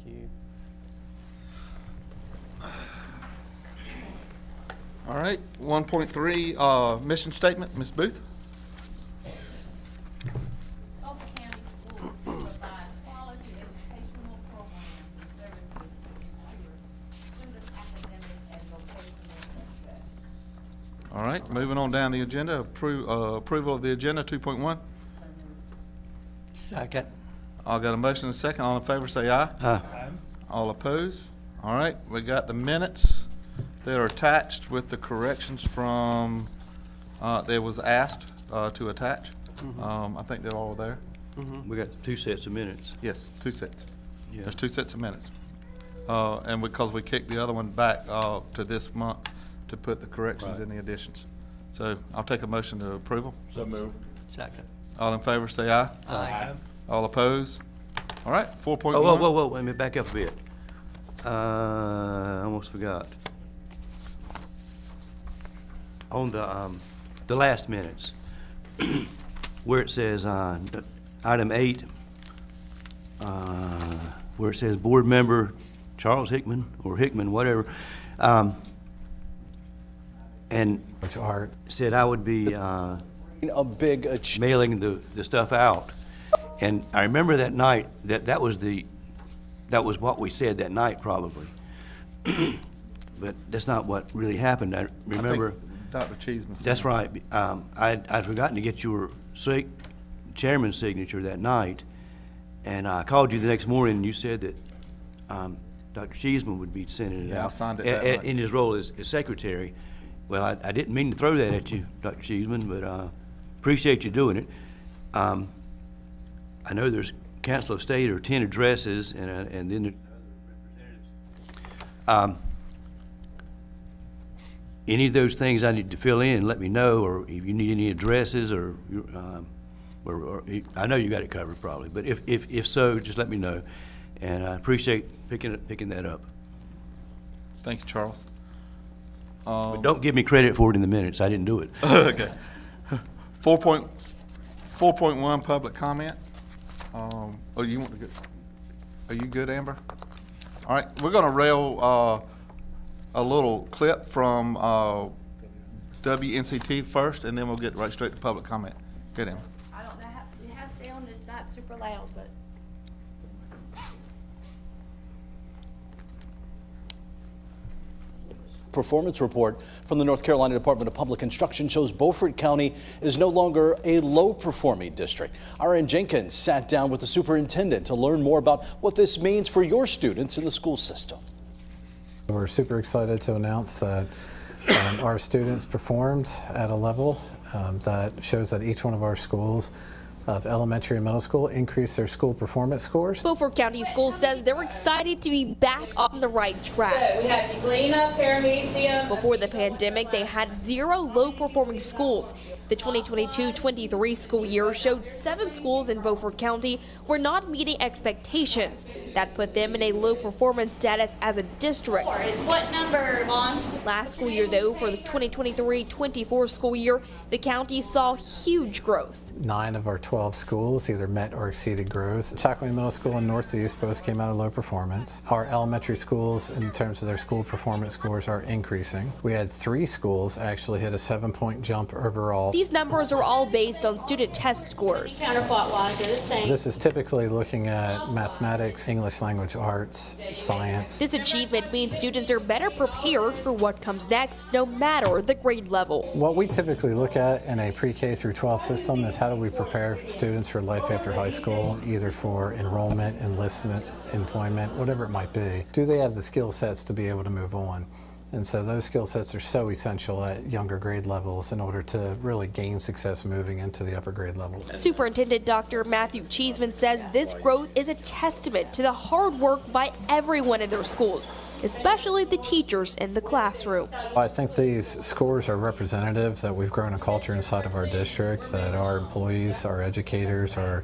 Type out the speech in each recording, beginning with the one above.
you. All right, 1.3, mission statement, Ms. Booth. Beaufort County Schools provide quality educational programs and services to ensure student academic and vocational success. All right, moving on down the agenda, approval of the agenda, 2.1. Second. I got a motion and a second. All in favor, say aye. Aye. All opposed? All right, we got the minutes that are attached with the corrections from, that was asked to attach. I think they're all there. We got 2 sets of minutes. Yes, 2 sets. Yeah. There's 2 sets of minutes. And because we kicked the other one back to this month to put the corrections Right. and the additions. So I'll take a motion to approval. So moved. Second. All in favor, say aye. Aye. All opposed? All right, 4.1. Oh, whoa, let me back up a bit. I almost forgot. On the last minutes, where it says, item 8, where it says board member Charles Hickman, or Hickman, whatever, and Which art? said I would be, A big achievement. mailing the stuff out. And I remember that night, that was what we said that night, probably. But that's not what really happened. I remember, Dr. Cheeseman. that's right. I'd forgotten to get your chairman's signature that night, and I called you the next morning, and you said that Dr. Cheeseman would be sending it out. Yeah, I signed it that night. In his role as secretary. Well, I didn't mean to throw that at you, Dr. Cheeseman, but appreciate you doing it. I know there's Council of State or 10 addresses, and then any of those things I need to fill in, let me know, or if you need any addresses, or I know you got it covered probably, but if so, just let me know. And I appreciate picking that up. Thank you, Charles. But don't give me credit for it in the minutes. I didn't do it. Okay. 4.1, public comment. You want to go? Are you good, Amber? All right, we're gonna rail a little clip from WNCT first, and then we'll get right straight to public comment. Good, Amber. I don't know how, you have sound, it's not super loud, but. Performance report from the North Carolina Department of Public Instruction shows Beaufort County is no longer a low-performing district. R.N. Jenkins sat down with the superintendent to learn more about what this means for your students in the school system. We're super excited to announce that our students performed at a level that shows that each one of our schools of elementary and middle school increased their school performance scores. Beaufort County Schools says they're excited to be back on the right track. We have Euglena, Paramecium. Before the pandemic, they had 0 low-performing schools. The 2022-23 school year showed 7 schools in Beaufort County were not meeting expectations. That put them in a low-performance status as a district. What number, Vaughn? Last school year, though, for the 2023-24 school year, the county saw huge growth. 9 of our 12 schools either met or exceeded growth. Chacaway Middle School and Northeast both came out of low performance. Our elementary schools, in terms of their school performance scores, are increasing. We had 3 schools actually hit a 7-point jump overall. These numbers are all based on student test scores. Counterclockwise, they're the same. This is typically looking at mathematics, English language arts, science. This achievement means students are better prepared for what comes next, no matter the grade level. What we typically look at in a pre-K through 12 system is how do we prepare students for life after high school, either for enrollment, enlistment, employment, whatever it might be. Do they have the skill sets to be able to move on? And so those skill sets are so essential at younger grade levels in order to really gain success moving into the upper grade levels. Superintendent Dr. Matthew Cheeseman says this growth is a testament to the hard work by everyone in their schools, especially the teachers in the classrooms. I think these scores are representative that we've grown a culture inside of our district, that our employees, our educators, our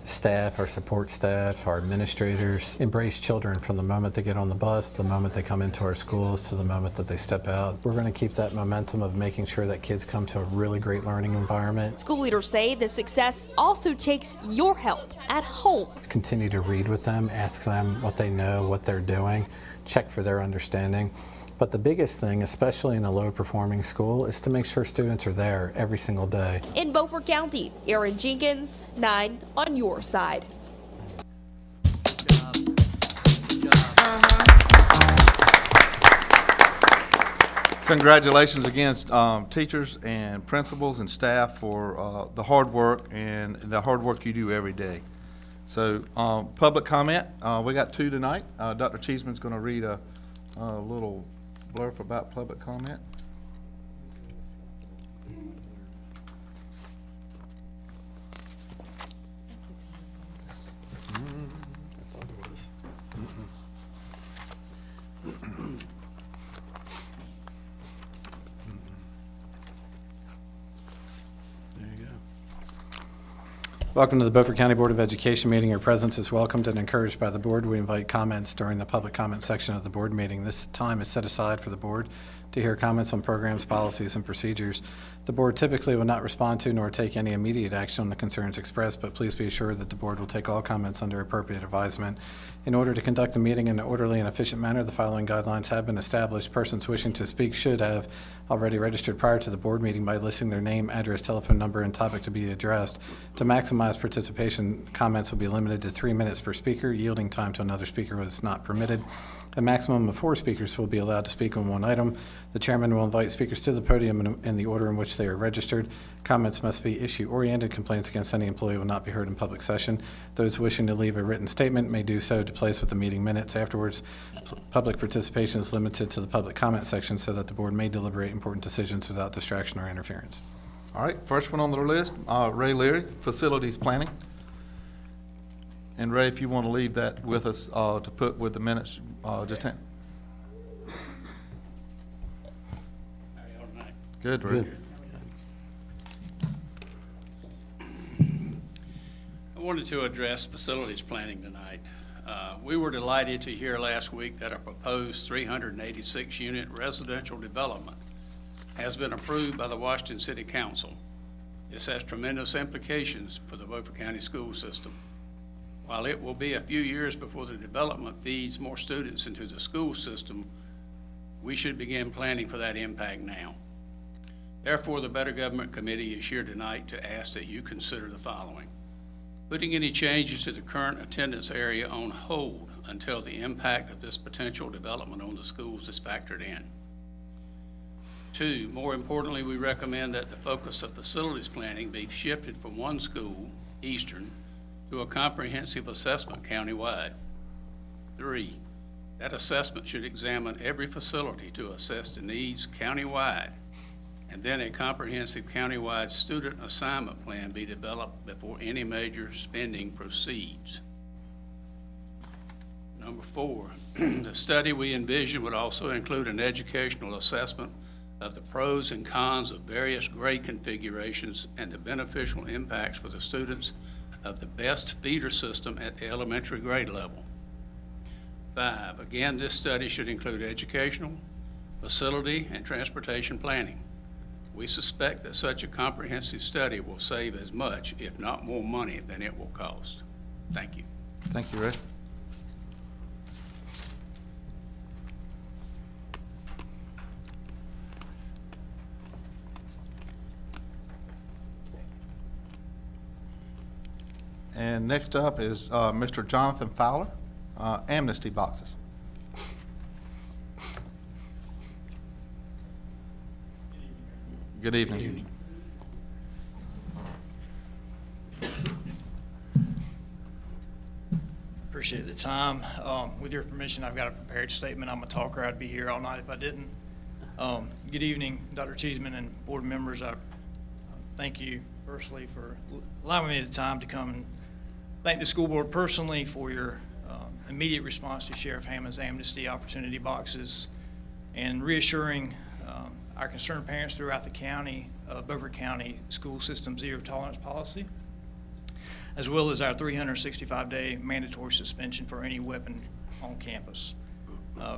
staff, our support staff, our administrators embrace children from the moment they get on the bus, the moment they come into our schools, to the moment that they step out. We're going to keep that momentum of making sure that kids come to a really great learning environment. School leaders say the success also takes your help at home. Continue to read with them, ask them what they know, what they're doing, check for their understanding. But the biggest thing, especially in a low-performing school, is to make sure students are there every single day. In Beaufort County, Aaron Jenkins, 9 on your side. Congratulations again, teachers and principals and staff for the hard work and the hard work you do every day. So, public comment, we got 2 tonight. Dr. Cheeseman's going to read a little blurb about public comment. Welcome to the Beaufort County Board of Education meeting. Your presence is welcomed and encouraged by the board. We invite comments during the public comment section of the board meeting. This time is set aside for the board to hear comments on programs, policies, and procedures. The board typically will not respond to nor take any immediate action on the concerns expressed, but please be assured that the board will take all comments under appropriate advisement. In order to conduct the meeting in an orderly and efficient manner, the following guidelines have been established. Persons wishing to speak should have already registered prior to the board meeting by listing their name, address, telephone number, and topic to be addressed. To maximize participation, comments will be limited to 3 minutes per speaker. Yielding time to another speaker is not permitted. A maximum of 4 speakers will be allowed to speak on one item. The chairman will invite speakers to the podium in the order in which they are registered. Comments must be issue-oriented. Complaints against any employee will not be heard in public session. Those wishing to leave a written statement may do so to place with the meeting minutes. Afterwards, public participation is limited to the public comment section so that the board may deliberate important decisions without distraction or interference. All right, first one on the list, Ray Leary, Facilities Planning. And Ray, if you want to leave that with us to put with the minutes, just hang. Good, Ray. Good. I wanted to address facilities planning tonight. We were delighted to hear last week that a proposed 386-unit residential development has been approved by the Washington City Council. This has tremendous implications for the Beaufort County school system. While it will be a few years before the development feeds more students into the school system, we should begin planning for that impact now. Therefore, the Better Government Committee is here tonight to ask that you consider the following: putting any changes to the current attendance area on hold until the impact of this potential development on the schools is factored in. 2, more importantly, we recommend that the focus of facilities planning be shifted from one school, Eastern, to a comprehensive assessment countywide. 3, that assessment should examine every facility to assess the needs countywide, and then a comprehensive countywide student assignment plan be developed before any major spending proceeds. Number 4, the study we envision would also include an educational assessment of the pros and cons of various grade configurations and the beneficial impacts for the students of the best feeder system at the elementary grade level. 5, again, this study should include educational, facility, and transportation planning. We suspect that such a comprehensive study will save as much, if not more money, than it will cost. Thank you. Thank you, Ray. And next up is Mr. Jonathan Fowler, Amnesty Boxes. Good evening. Appreciate the time. With your permission, I've got a prepared statement. I'm a talker. I'd be here all night if I didn't. Good evening, Dr. Cheeseman and board members. I thank you personally for allowing me the time to come and thank the school board personally for your immediate response to Sheriff Hammond's Amnesty Opportunity Boxes and reassuring our concerned parents throughout the county, Beaufort County school system zero tolerance policy. as well as our 365-day mandatory suspension for any weapon on campus.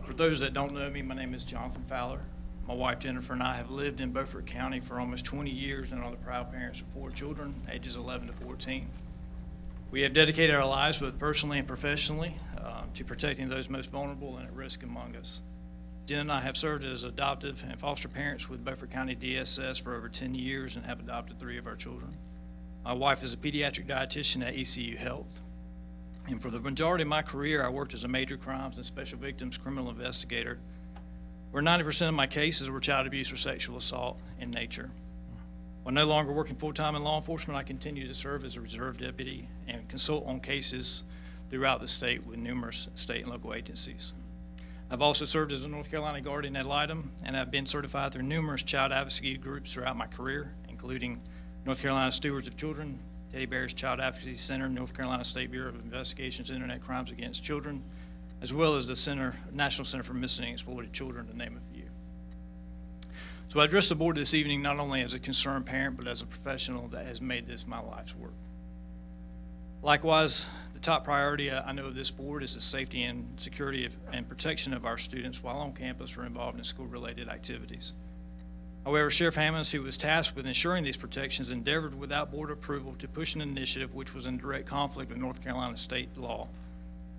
For those that don't know me, my name is Jonathan Fowler. My wife Jennifer and I have lived in Beaufort County for almost 20 years and are the proud parents of 4 children, ages 11 to 14. We have dedicated our lives, both personally and professionally, to protecting those most vulnerable and at risk among us. Jen and I have served as adoptive and foster parents with Beaufort County DSS for over 10 years and have adopted 3 of our children. My wife is a pediatric dietitian at ECU Health. And for the majority of my career, I worked as a major crimes and special victims criminal investigator, where 90% of my cases were child abuse or sexual assault in nature. While no longer working full-time in law enforcement, I continue to serve as a reserve deputy and consult on cases throughout the state with numerous state and local agencies. I've also served as a North Carolina guardian ad litem, and I've been certified through numerous child advocacy groups throughout my career, including North Carolina Stewards of Children, Teddy Bear's Child Advocacy Center, North Carolina State Bureau of Investigation's Internet Crimes Against Children, as well as the National Center for Missing and Exploited Children, to name a few. So I address the board this evening not only as a concerned parent, but as a professional that has made this my life's work. Likewise, the top priority I know of this board is the safety and security and protection of our students while on campus or involved in school-related activities. However, Sheriff Hammonds, who was tasked with ensuring these protections, endeavored without board approval to push an initiative which was in direct conflict with North Carolina state law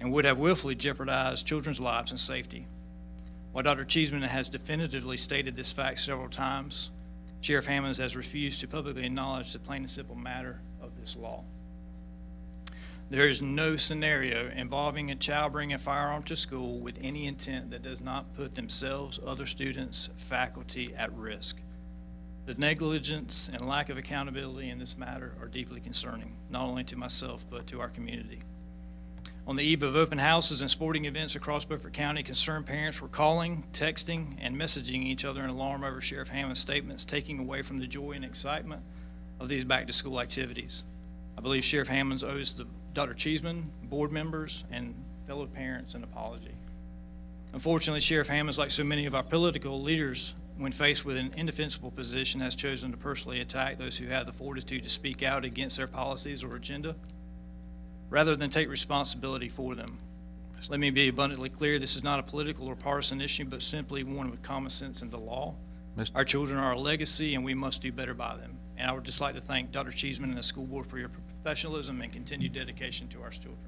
and would have willfully jeopardized children's lives and safety. While Dr. Cheeseman has definitively stated this fact several times, Sheriff Hammonds has refused to publicly acknowledge the plain and simple matter of this law. There is no scenario involving a child bringing a firearm to school with any intent that does not put themselves, other students, faculty at risk. The negligence and lack of accountability in this matter are deeply concerning, not only to myself, but to our community. On the eve of open houses and sporting events across Beaufort County, concerned parents were calling, texting, and messaging each other in alarm over Sheriff Hammond's statements, taking away from the joy and excitement of these back-to-school activities. I believe Sheriff Hammonds owes Dr. Cheeseman, board members, and fellow parents an apology. Unfortunately, Sheriff Hammonds, like so many of our political leaders, when faced with an indefensible position, has chosen to personally attack those who have the fortitude to speak out against their policies or agenda, rather than take responsibility for them. Let me be abundantly clear, this is not a political or partisan issue, but simply one with common sense and the law. Our children are a legacy, and we must do better by them. And I would just like to thank Dr. Cheeseman and the school board for your professionalism and continued dedication to our children.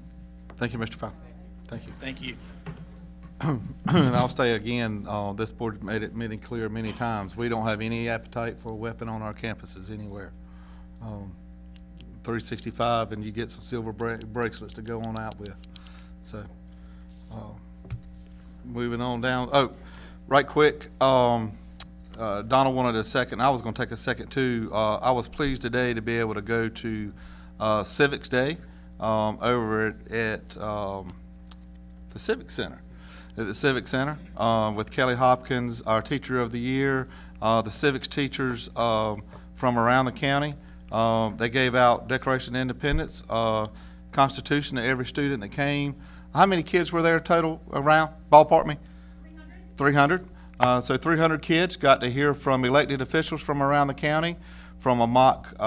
Thank you, Mr. Fowler. Thank you. Thank you. And I'll say again, this board made it clear many times, we don't have any appetite for a weapon on our campuses anywhere. 365 and you get some silver bracelets to go on out with. So, moving on down. Oh, right quick, Donald wanted a second. I was going to take a second too. I was pleased today to be able to go to Civics Day over at the Civic Center. At the Civic Center with Kelly Hopkins, our Teacher of the Year, the civics teachers from around the county. They gave out Declaration of Independence, Constitution to every student that came. How many kids were there total around? Ballpark me? 300. So 300 kids got to hear from elected officials from around the county, from a mock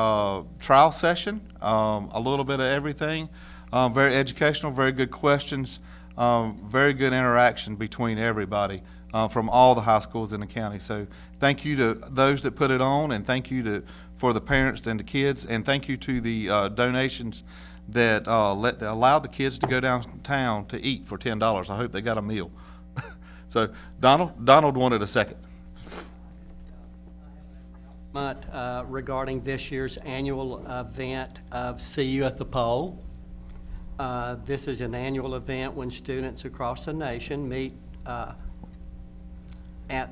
trial session, a little bit of everything. Very educational, very good questions, very good interaction between everybody from all the high schools in the county. So thank you to those that put it on, and thank you for the parents and the kids, and thank you to the donations that allowed the kids to go downtown to eat for $10. I hope they got a meal. So Donald wanted a second. Regarding this year's annual event of See You at the Pole. This is an annual event when students across the nation meet at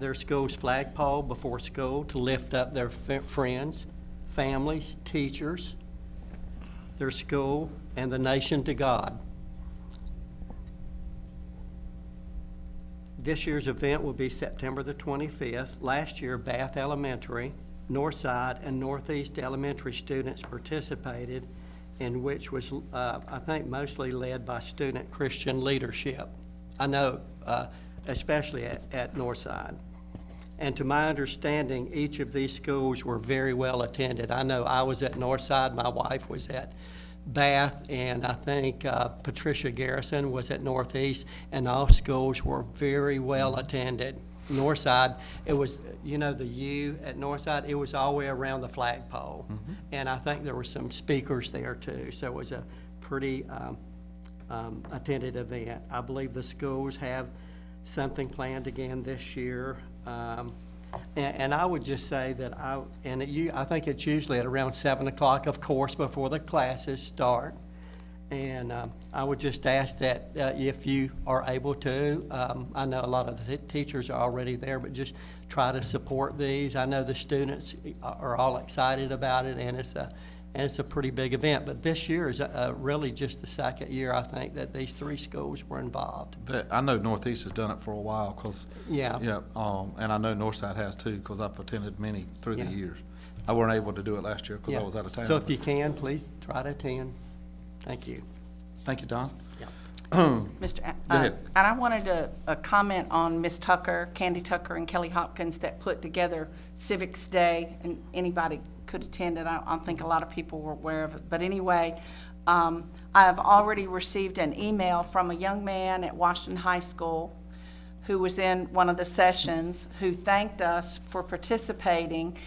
their school's flagpole before school to lift up their friends, families, teachers, their school, and the nation to God. This year's event will be September the 25th. Last year, Bath Elementary, Northside, and Northeast Elementary students participated, in which was, I think, mostly led by student Christian leadership. I know, especially at Northside. And to my understanding, each of these schools were very well attended. I know I was at Northside, my wife was at Bath, and I think Patricia Garrison was at Northeast, and all schools were very well attended. Northside, it was, you know, the U at Northside, it was all the way around the flagpole. And I think there were some speakers there too, so it was a pretty attended event. I believe the schools have something planned again this year. And I would just say that I think it's usually at around 7 o'clock, of course, before the classes start. And I would just ask that if you are able to, I know a lot of the teachers are already there, but just try to support these. I know the students are all excited about it, and it's a pretty big event. But this year is really just the second year, I think, that these 3 schools were involved. I know Northeast has done it for a while, because, Yeah. and I know Northside has too, because I've attended many through the Yeah. years. I weren't able to do it last year because I Yeah. was out of town. So if you can, please try to attend. Thank you. Thank you, Don. Mr. Go ahead. And I wanted to comment on Ms. Tucker, Candy Tucker, and Kelly Hopkins that put together Civics Day, and anybody could attend it. I don't think a lot of people were aware of it. But anyway, I have already received an email from a young man at Washington High School who was in one of the sessions, who thanked us for participating.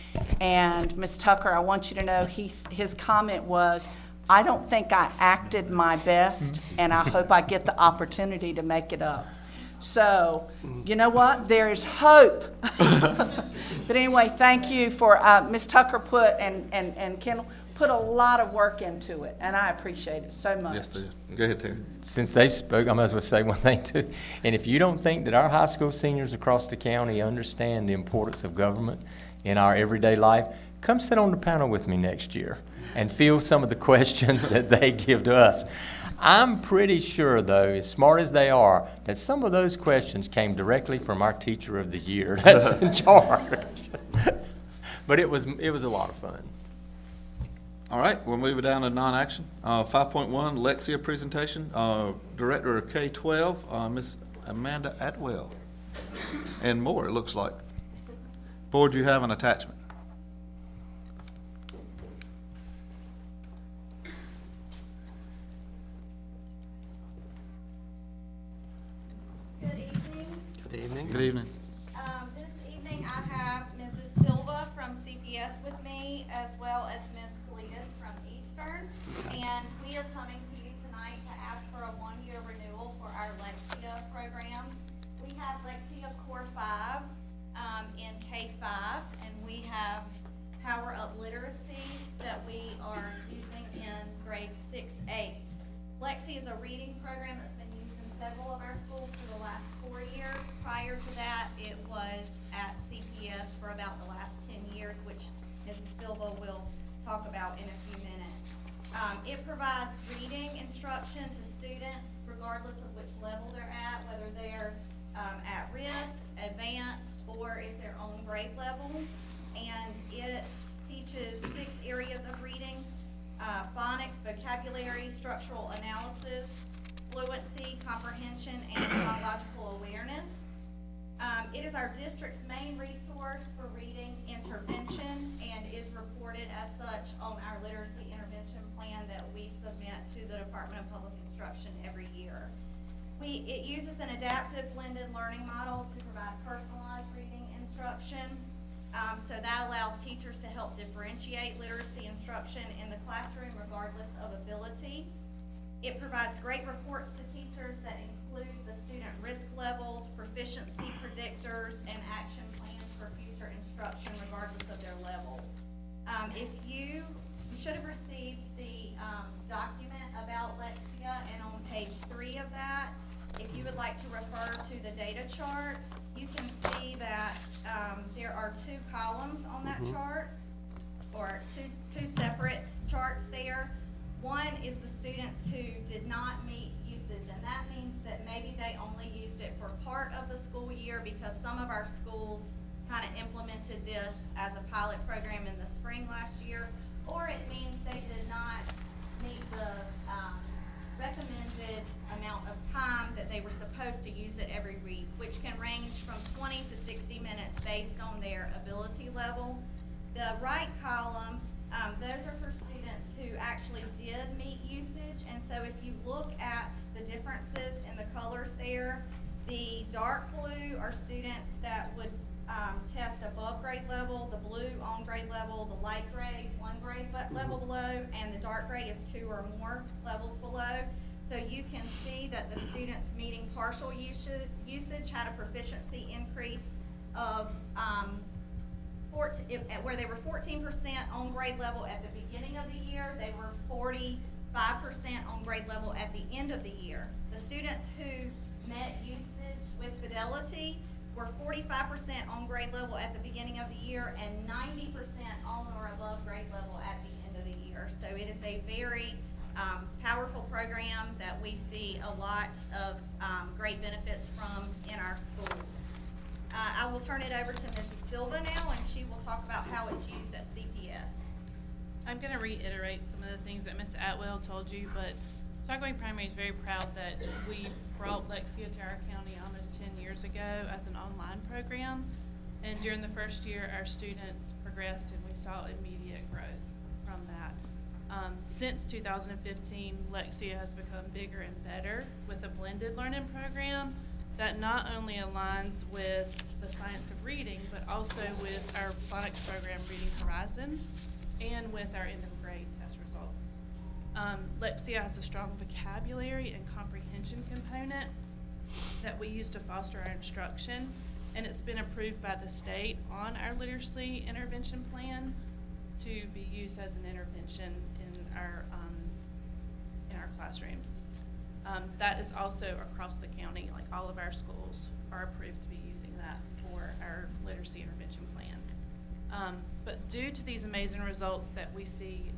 And Ms. Tucker, I want you to know, his comment was, "I don't think I acted my best, and I hope I get the opportunity to make it up." So, you know what? There is hope. But anyway, thank you for, Ms. Tucker put, and Kendall put a lot of work into it, and I appreciate it so much. Yes, they did. Go ahead, Terry. Since they've spoke, I might as well say one thing too. And if you don't think that our high school seniors across the county understand the importance of government in our everyday life, come sit on the panel with me next year and field some of the questions that they give to us. I'm pretty sure, though, as smart as they are, that some of those questions came directly from our teacher of the year that's in charge. But it was a lot of fun. All right, we'll move it down to non-action. 5.1, Lexia presentation. Director of K-12, Ms. Amanda Atwell. And more, it looks like. Board, you have an attachment. Good evening. Good evening. Good evening. This evening I have Mrs. Silva from CPS with me, as well as Ms. Kalidas from Eastern. And we are coming to you tonight to ask for a one-year renewal for our Lexia program. We have Lexia Core 5 in K-5, and we have Power Up Literacy that we are using in grades 6-8. Lexia is a reading program that's been used in several of our schools for the last 4 years. Prior to that, it was at CPS for about the last 10 years, which Mrs. Silva will talk about in a few minutes. It provides reading instruction to students regardless of which level they're at, whether they're at risk, advanced, or if they're on grade level. And it teaches 6 areas of reading: phonics, vocabulary, structural analysis, fluency, comprehension, and chronological awareness. It is our district's main resource for reading intervention and is reported as such on our literacy intervention plan that we submit to the Department of Public Instruction every year. It uses an adaptive blended learning model to provide personalized reading instruction. So that allows teachers to help differentiate literacy instruction in the classroom regardless of ability. It provides great reports to teachers that include the student risk levels, proficiency predictors, and action plans for future instruction regardless of their level. You should have received the document about Lexia, and on page 3 of that, if you would like to refer to the data chart, you can see that there are 2 columns on that chart, or two separate charts there. One is the students who did not meet usage, and that means that maybe they only used it for part of the school year because some of our schools kind of implemented this as a pilot program in the spring last year, or it means they did not meet the recommended amount of time that they were supposed to use it every week, which can range from 20 to 60 minutes based on their ability level. The right column Those are for students who actually did meet usage, and so if you look at the differences in the colors there, the dark blue are students that would test above grade level, the blue on grade level, the light gray 1 grade level below, and the dark gray is 2 or more levels below. So you can see that the students meeting partial usage had a proficiency increase of where they were 14% on grade level at the beginning of the year, they were 45% on grade level at the end of the year. The students who met usage with fidelity were 45% on grade level at the beginning of the year and 90% on or above grade level at the end of the year. So it is a very powerful program that we see a lot of great benefits from in our schools. I will turn it over to Mrs. Silva now, and she will talk about how it's used at CPS. I'm going to reiterate some of the things that Ms. Atwell told you, but Shakopee Primary is very proud that we brought Lexia to our county almost 10 years ago as an online program. And during the first year, our students progressed and we saw immediate growth from that. Since 2015, Lexia has become bigger and better with a blended learning program that not only aligns with the science of reading, but also with our phonics program, Reading Horizons, and with our end of grade test results. Lexia has a strong vocabulary and comprehension component that we use to foster our instruction, and it's been approved by the state on our literacy intervention plan to be used as an intervention in our classrooms. That is also across the county, like all of our schools are approved to be using that for our literacy intervention plan. But due to these amazing results that we see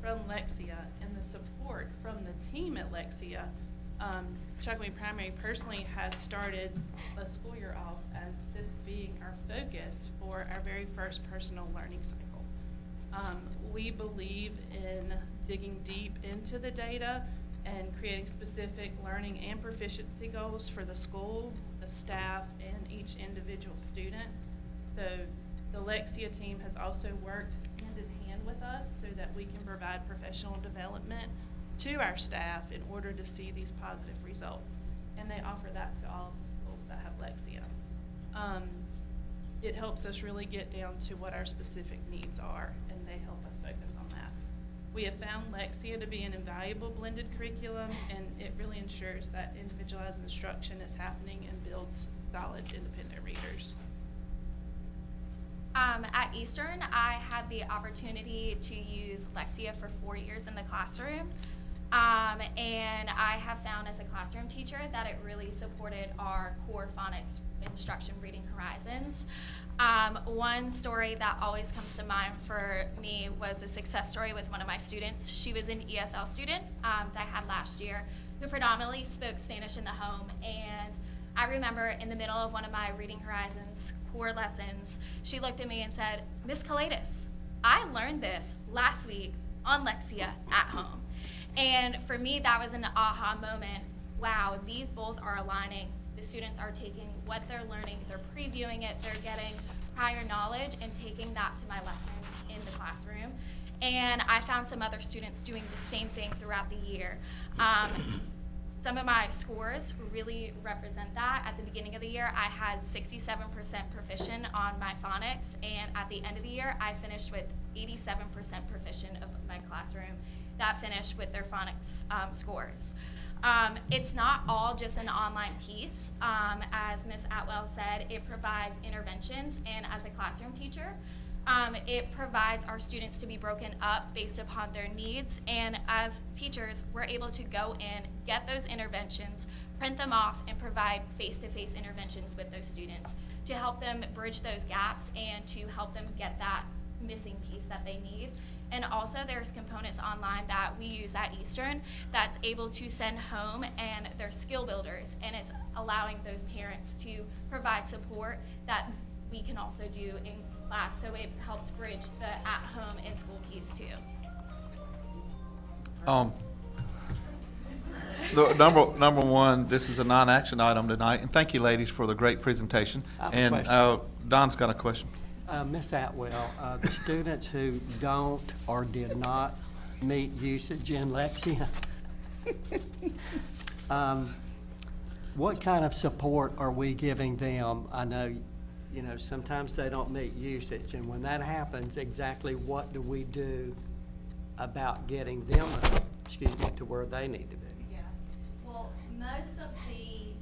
from Lexia and the support from the team at Lexia, Shakopee Primary personally has started the school year off as this being our focus for our very first personal learning cycle. We believe in digging deep into the data and creating specific learning and proficiency goals for the school, the staff, and each individual student. So the Lexia team has also worked hand in hand with us so that we can provide professional development to our staff in order to see these positive results. And they offer that to all of the schools that have Lexia. It helps us really get down to what our specific needs are, and they help us focus on that. We have found Lexia to be an invaluable blended curriculum, and it really ensures that individualized instruction is happening and builds solid independent readers. At Eastern, I had the opportunity to use Lexia for 4 years in the classroom. And I have found as a classroom teacher that it really supported our core phonics instruction, Reading Horizons. One story that always comes to mind for me was a success story with one of my students. She was an ESL student that I had last year who predominantly spoke Spanish in the home. And I remember in the middle of one of my Reading Horizons core lessons, she looked at me and said, "Miss Kalidas, I learned this last week on Lexia at home." And for me, that was an aha moment. Wow, these both are aligning. The students are taking what they're learning, they're previewing it, they're getting prior knowledge and taking that to my lessons in the classroom. And I found some other students doing the same thing throughout the year. Some of my scores really represent that. At the beginning of the year, I had 67% proficient on my phonics, and at the end of the year, I finished with 87% proficient of my classroom that finished with their phonics scores. It's not all just an online piece. As Ms. Atwell said, it provides interventions, and as a classroom teacher, it provides our students to be broken up based upon their needs, and as teachers, we're able to go in, get those interventions, print them off, and provide face-to-face interventions with those students to help them bridge those gaps and to help them get that missing piece that they need. And also there's components online that we use at Eastern that's able to send home, and they're skill builders, and it's allowing those parents to provide support that we can also do in class, so it helps bridge the at-home and school piece too. The number one, this is a non-action item tonight, and thank you, ladies, for the great presentation. I have a And question. Don's got a question. Ms. Atwell, the students who don't or did not meet usage in Lexia, what kind of support are we giving them? I know, sometimes they don't meet usage, and when that happens, exactly what do we do about getting them, to where they need to be? Yeah, well, most of the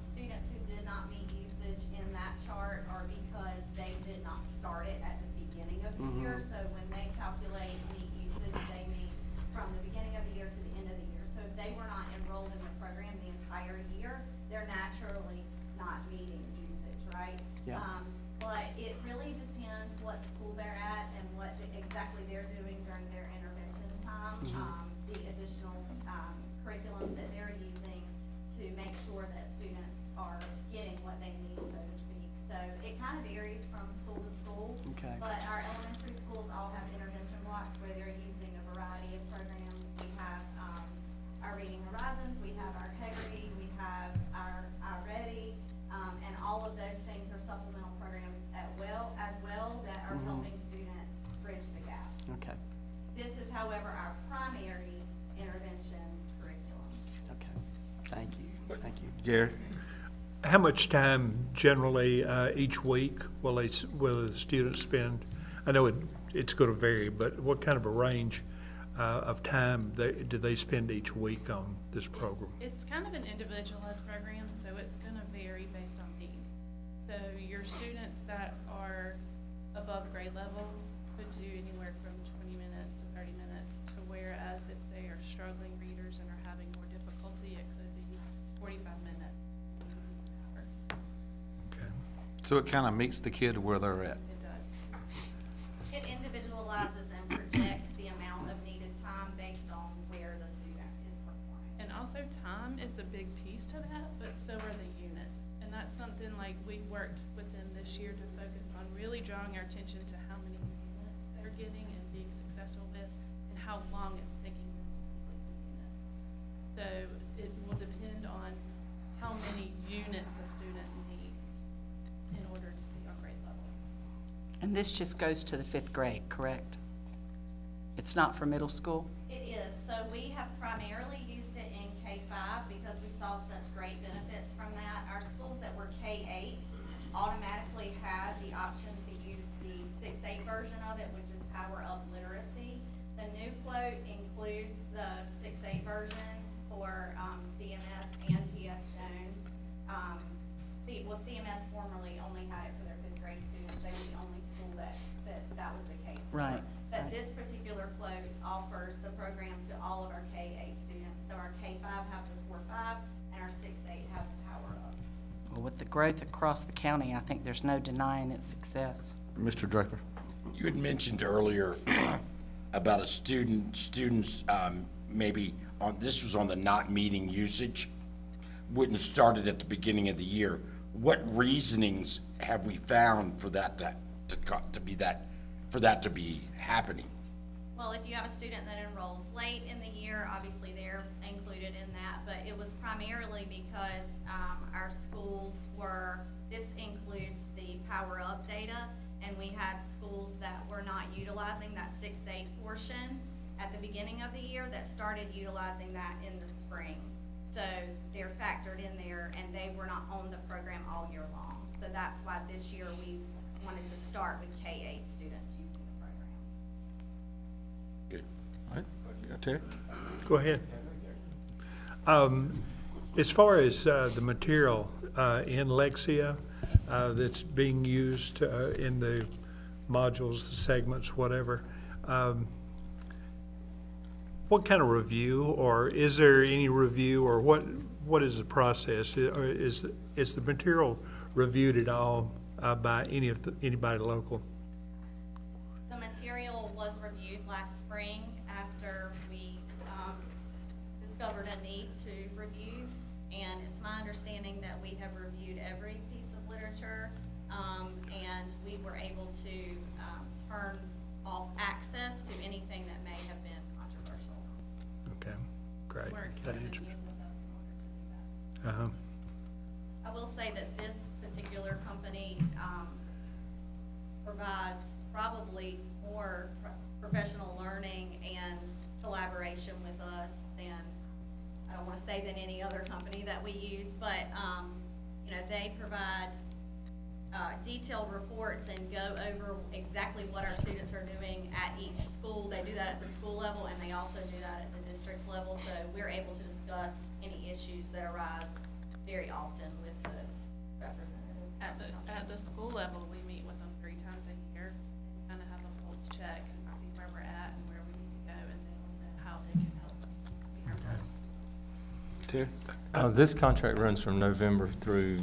students who did not meet usage in that chart are because they did not start it at the beginning of the year. So when they calculate meet usage, they meet from the beginning of the year to the end of the year. So if they were not enrolled in the program the entire year, they're naturally not meeting usage, right? Yeah. But it really depends what school they're at and what exactly they're doing during their intervention time. The additional curriculums that they're using to make sure that students are getting what they need, so to speak. So it kind of varies from school to school. Okay. But our elementary schools all have intervention blocks where they're using a variety of programs. We have our Reading Horizons, we have our Integrity, we have our Ready, and all of those things are supplemental programs as well that are helping students bridge the gap. Okay, This is, however, our primary intervention curriculum. okay. Thank you. Gary? How much time generally each week will the students spend? I know it's going to vary, but what kind of a range of time do they spend each week on this program? It's kind of an individualized program, so it's gonna vary based on need. So your students that are above grade level could do anywhere from 20 minutes to 30 minutes, to whereas if they are struggling readers and are having more difficulty, it could be 45 minutes. Okay. So it kind of meets the kid where they're at. It does. It individualizes and projects the amount of needed time based on where the student is performing. And also time is a big piece to that, but so are the units. And that's something like we worked with them this year to focus on really drawing our attention to how many units they're getting and being successful with, and how long it's taking them to complete the units. So it will depend on how many units a student needs in order to be on grade level. And this just goes to the 5th grade, correct? It's not for middle school? It is. So we have primarily used it in K-5 because we saw such great benefits from that. Our schools that were K-8 automatically had the option to use the 6-8 version of it, which is Power Up Literacy. The new quote includes the 6-8 version for CMS and PS Jones. CMS formerly only had it for their 5th grade students. They were the only school that was the case for. Right. But this particular quote offers the program to all of our K-8 students. So our K-5 have the 4-5 and our 6-8 have the Power Up. Well, with the growth across the county, I think there's no denying its success. Mr. Draper? You had mentioned earlier about students maybe this was on the not meeting usage, wouldn't have started at the beginning of the year. What reasonings have we found for that to be happening? Well, if you have a student that enrolls late in the year, obviously they're included in that, but it was primarily because our schools this includes the Power Up data, and we had schools that were not utilizing that 6-8 portion at the beginning of the year that started utilizing that in the spring. So they're factored in there, and they were not on the program all year long. So that's why this year we wanted to start with K-8 students using the program. Good. All right. Terry? Go ahead. As far as the material in Lexia that's being used in the modules, segments, whatever, what kind of review, or is there any review, or what is the process? Is the material reviewed at all by anybody local? The material was reviewed last spring after we discovered a need to review, and it's my understanding that we have reviewed every piece of literature, and we were able to turn off access to anything that may have been controversial. Okay, great. We're That committed answers. with us in order to do that. I will say that this particular company provides probably more professional learning and collaboration with us than, I don't want to say than any other company that we use, but, you know, they provide detailed reports and go over exactly what our students are doing at each school. They do that at the school level, and they also do that at the district level, so we're able to discuss any issues that arise very often with the representative. At the school level, we meet with them 3 times a year and kind of have a pulse check and see where we're at and where we need to go, and then how they can help us meet our goals. This contract runs from November through,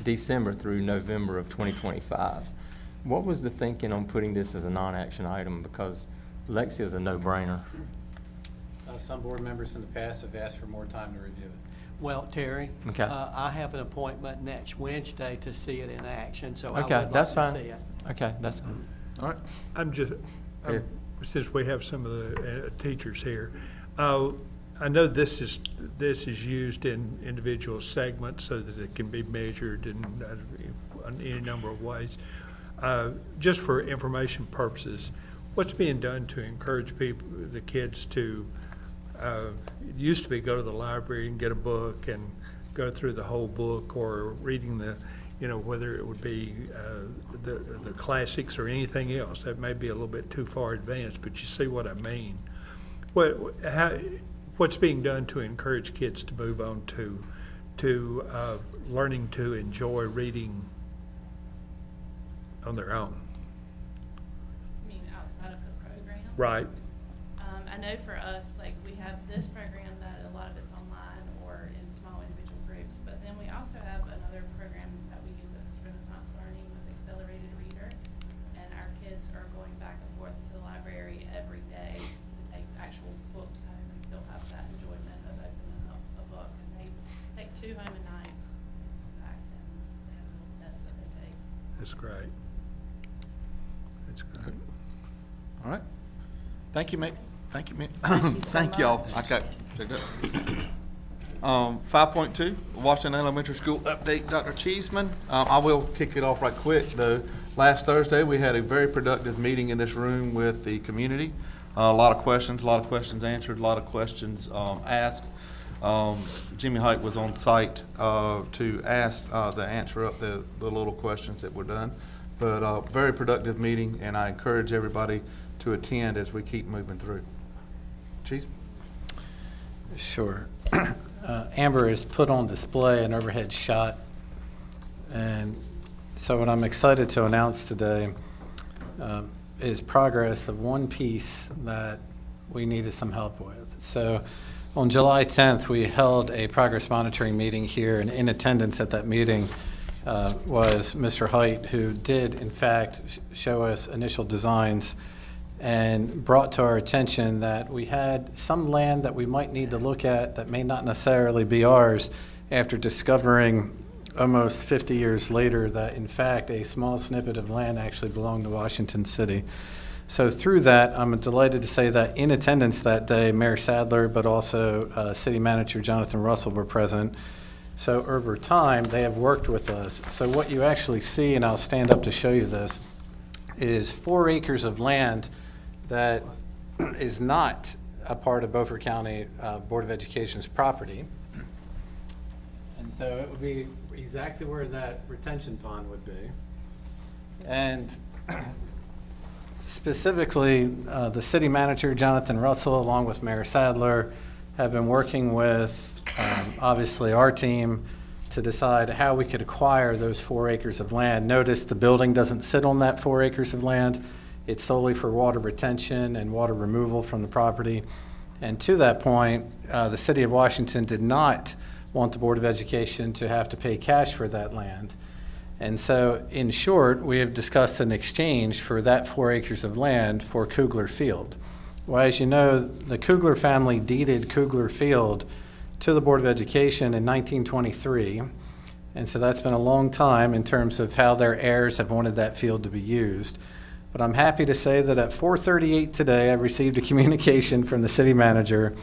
December through November of 2025. What was the thinking on putting this as a non-action item? Because Lexia is a no-brainer. Some board members in the past have asked for more time to review it. Well, Terry, Okay. I have an appointment next Wednesday to see it in action, so I would Okay, like that's to fine. see it. Okay, that's fine. All right. Yeah. Since we have some of the teachers here, I know this is used in individual segments so that it can be measured in any number of ways. Just for information purposes, what's being done to encourage the kids to, it used to be go to the library and get a book and go through the whole book, or reading the, you know, whether it would be the classics or anything else. That may be a little bit too far advanced, but you see what I mean. What's being done to encourage kids to move on to learning to enjoy reading on their own? I mean, outside of the program. Right. I know for us, like, we have this program that a lot of it's online or in small individual groups, but then we also have another program that we use that's Renaissance Learning with Accelerated Reader, and our kids are going back and forth to the library every day to take actual books home and still have that enjoyment of opening up a book. And they take 2 home a night, and back, and they have a little test that they take. That's great. That's great. All right. Thank you, mate. Thank you, mate. Thank y'all. Okay. 5.2, Washington Elementary School update, Dr. Cheeseman. I will kick it off right quick, though. Last Thursday, we had a very productive meeting in this room with the community. A lot of questions answered, a lot of questions asked. Jimmy Height was on site to ask the answer up the little questions that were done. But very productive meeting, and I encourage everybody to attend as we keep moving through. Cheese? Sure. Amber has put on display an overhead shot, and so what I'm excited to announce today is progress of one piece that we needed some help with. So on July 10th, we held a progress monitoring meeting here, and in attendance at that meeting was Mr. Height, who did in fact show us initial designs and brought to our attention that we had some land that we might need to look at that may not necessarily be ours, after discovering almost 50 years later that in fact a small snippet of land actually belonged to Washington City. So through that, I'm delighted to say that in attendance that day, Mayor Sadler, but also City Manager Jonathan Russell were present. So over time, they have worked with us. So what you actually see, and I'll stand up to show you this, is 4 acres of land that is not a part of Beaufort County Board of Education's property. And so it would be exactly where that retention pond would be. And specifically, the city manager, Jonathan Russell, along with Mayor Sadler, have been working with, obviously, our team to decide how we could acquire those 4 acres of land. Notice the building doesn't sit on that 4 acres of land. It's solely for water retention and water removal from the property. And to that point, the city of Washington did not want the Board of Education to have to pay cash for that land. And so, in short, we have discussed an exchange for that 4 acres of land for Kugler Field. Well, as you know, the Kugler family deeded Kugler Field to the Board of Education in 1923. And so that's been a long time in terms of how their heirs have wanted that field to be used. But I'm happy to say that at 4:38 today, I received a communication from the city manager,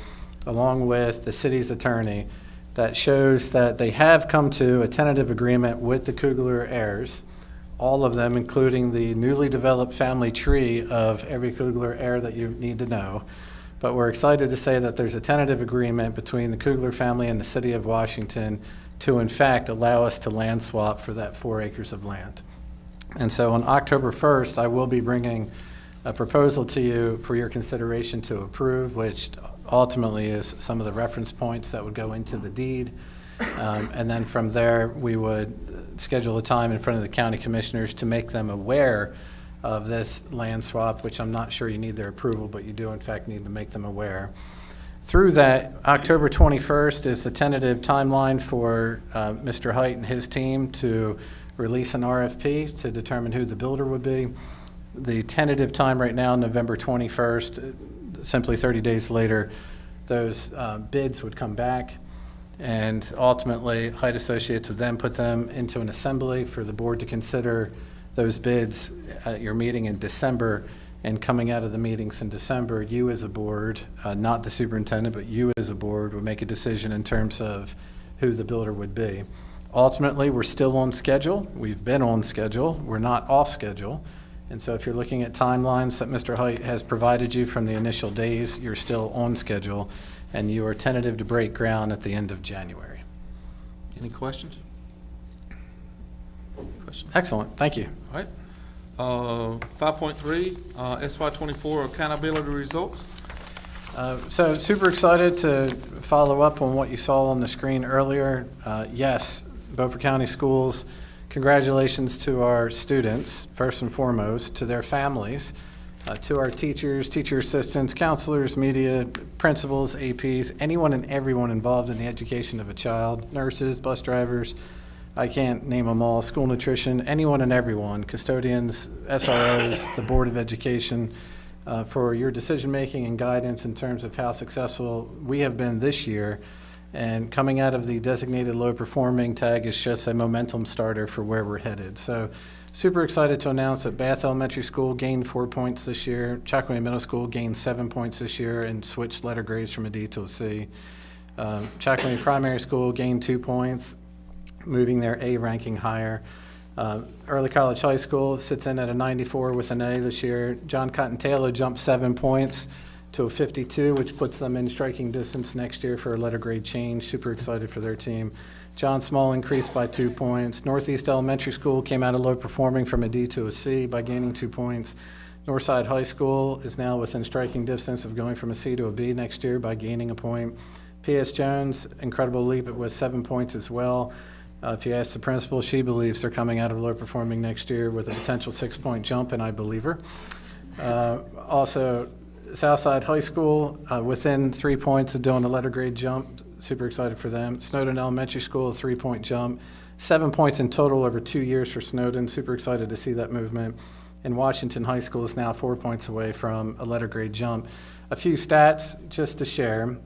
along with the city's attorney, that shows that they have come to a tentative agreement with the Kugler heirs all of them, including the newly developed family tree of every Kugler heir that you need to know. But we're excited to say that there's a tentative agreement between the Kugler family and the city of Washington to, in fact, allow us to land swap for that 4 acres of land. And so on October 1st, I will be bringing a proposal to you for your consideration to approve, which ultimately is some of the reference points that would go into the deed. And then from there, we would schedule a time in front of the county commissioners to make them aware of this land swap, which I'm not sure you need their approval, but you do in fact need to make them aware. Through that, October 21st is the tentative timeline for Mr. Height and his team to release an RFP to determine who the builder would be. The tentative time right now, November 21st, simply 30 days later, those bids would come back, and ultimately Height Associates would then put them into an assembly for the board to consider those bids at your meeting in December. And coming out of the meetings in December, you as a board, not the superintendent, but you as a board would make a decision in terms of who the builder would be. Ultimately, we're still on schedule. We've been on schedule. We're not off schedule. And so if you're looking at timelines that Mr. Height has provided you from the initial days, you're still on schedule, and you are tentative to break ground at the end of January. Any questions? Questions? Excellent, thank you. All right. 5.3, SY24 accountability results. So super excited to follow up on what you saw on the screen earlier. Yes, Beaufort County Schools, congratulations to our students, first and foremost, to their families, to our teachers, teacher assistants, counselors, media, principals, APs, anyone and everyone involved in the education of a child, nurses, bus drivers, I can't name them all, school nutrition, anyone and everyone, custodians, SROs, the Board of Education, for your decision-making and guidance in terms of how successful we have been this year. And coming out of the designated low-performing tag is just a momentum starter for where we're headed. So super excited to announce that Bath Elementary School gained 4 points this year, Chocowee Middle School gained 7 points this year and switched letter grades from a D to a C. Chocowee Primary School gained 2 points, moving their A ranking higher. Early College High School sits in at a 94 with an A this year. John Cotton Taylor jumped 7 points to a 52, which puts them in striking distance next year for a letter grade change. Super excited for their team. John Small increased by 2 points. Northeast Elementary School came out of low performing from a D to a C by gaining 2 points. Northside High School is now within striking distance of going from a C to a B next year by gaining a point. P.S. Jones, incredible leap, it was 7 points as well. If you ask the principal, she believes they're coming out of low performing next year with a potential 6-point jump, and I believe her. Also, Southside High School, within 3 points of doing a letter grade jump, super excited for them. Snowden Elementary School, a 3-point jump. 7 points in total over 2 years for Snowden, super excited to see that movement. And Washington High School is now 4 points away from a letter grade jump. A few stats just to share,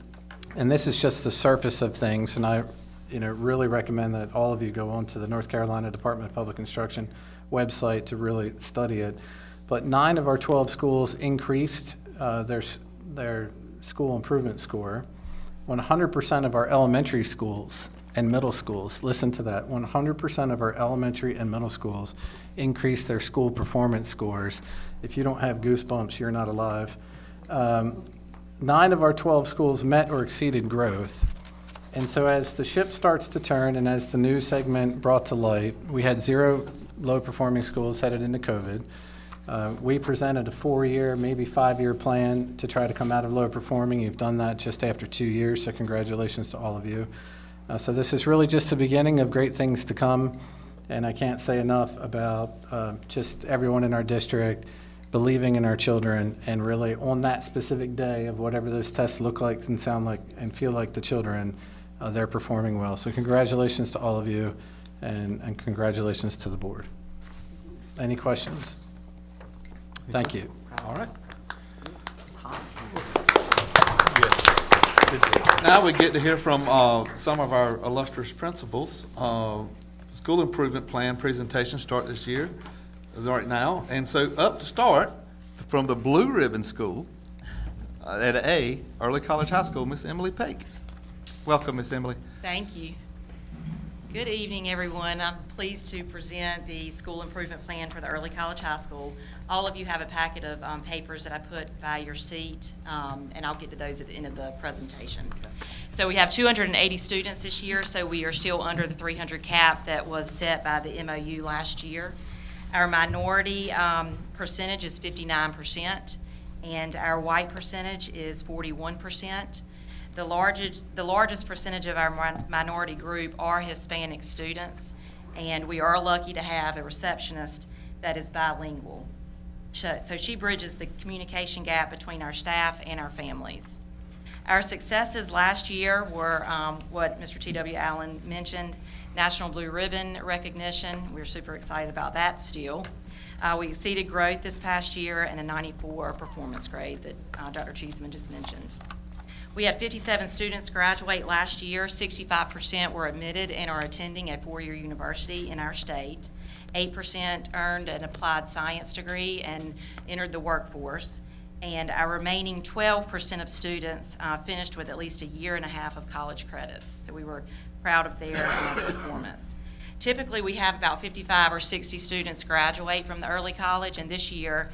and this is just the surface of things, and I really recommend that all of you go onto the North Carolina Department of Public Instruction website to really study it. But 9 of our 12 schools increased their school improvement score. 100% of our elementary schools and middle schools, listen to that, 100% of our elementary and middle schools increased their school performance scores. If you don't have goosebumps, you're not alive. 9 of our 12 schools met or exceeded growth. And so as the ship starts to turn and as the news segment brought to light, we had 0 low-performing schools headed into COVID. We presented a 4-year, maybe 5-year plan to try to come out of low-performing. You've done that just after 2 years, so congratulations to all of you. So this is really just the beginning of great things to come, and I can't say enough about just everyone in our district believing in our children, and really on that specific day of whatever those tests look like and sound like and feel like the children, they're performing well. So congratulations to all of you, and congratulations to the board. Any questions? Thank you. All right. Now we get to hear from some of our illustrious principals. School improvement plan presentation start this year, right now. And so up to start, from the Blue Ribbon School at A, Early College High School, Miss Emily Pake. Welcome, Miss Emily. Thank you. Good evening, everyone. I'm pleased to present the school improvement plan for the Early College High School. All of you have a packet of papers that I put by your seat, and I'll get to those at the end of the presentation. So we have 280 students this year, so we are still under the 300 cap that was set by the MOU last year. Our minority percentage is 59%, and our white percentage is 41%. The largest percentage of our minority group are Hispanic students, and we are lucky to have a receptionist that is bilingual. So she bridges the communication gap between our staff and our families. Our successes last year were what Mr. T.W. Allen mentioned, National Blue Ribbon recognition. We're super excited about that still. We exceeded growth this past year and a 94 performance grade that Dr. Cheeseman just mentioned. We had 57 students graduate last year. 65% were admitted and are attending a four-year university in our state. 8% earned an applied science degree and entered the workforce. And our remaining 12% of students finished with at least a year and a half of college credits. So we were proud of their performance. Typically, we have about 55 or 60 students graduate from the early college, and this year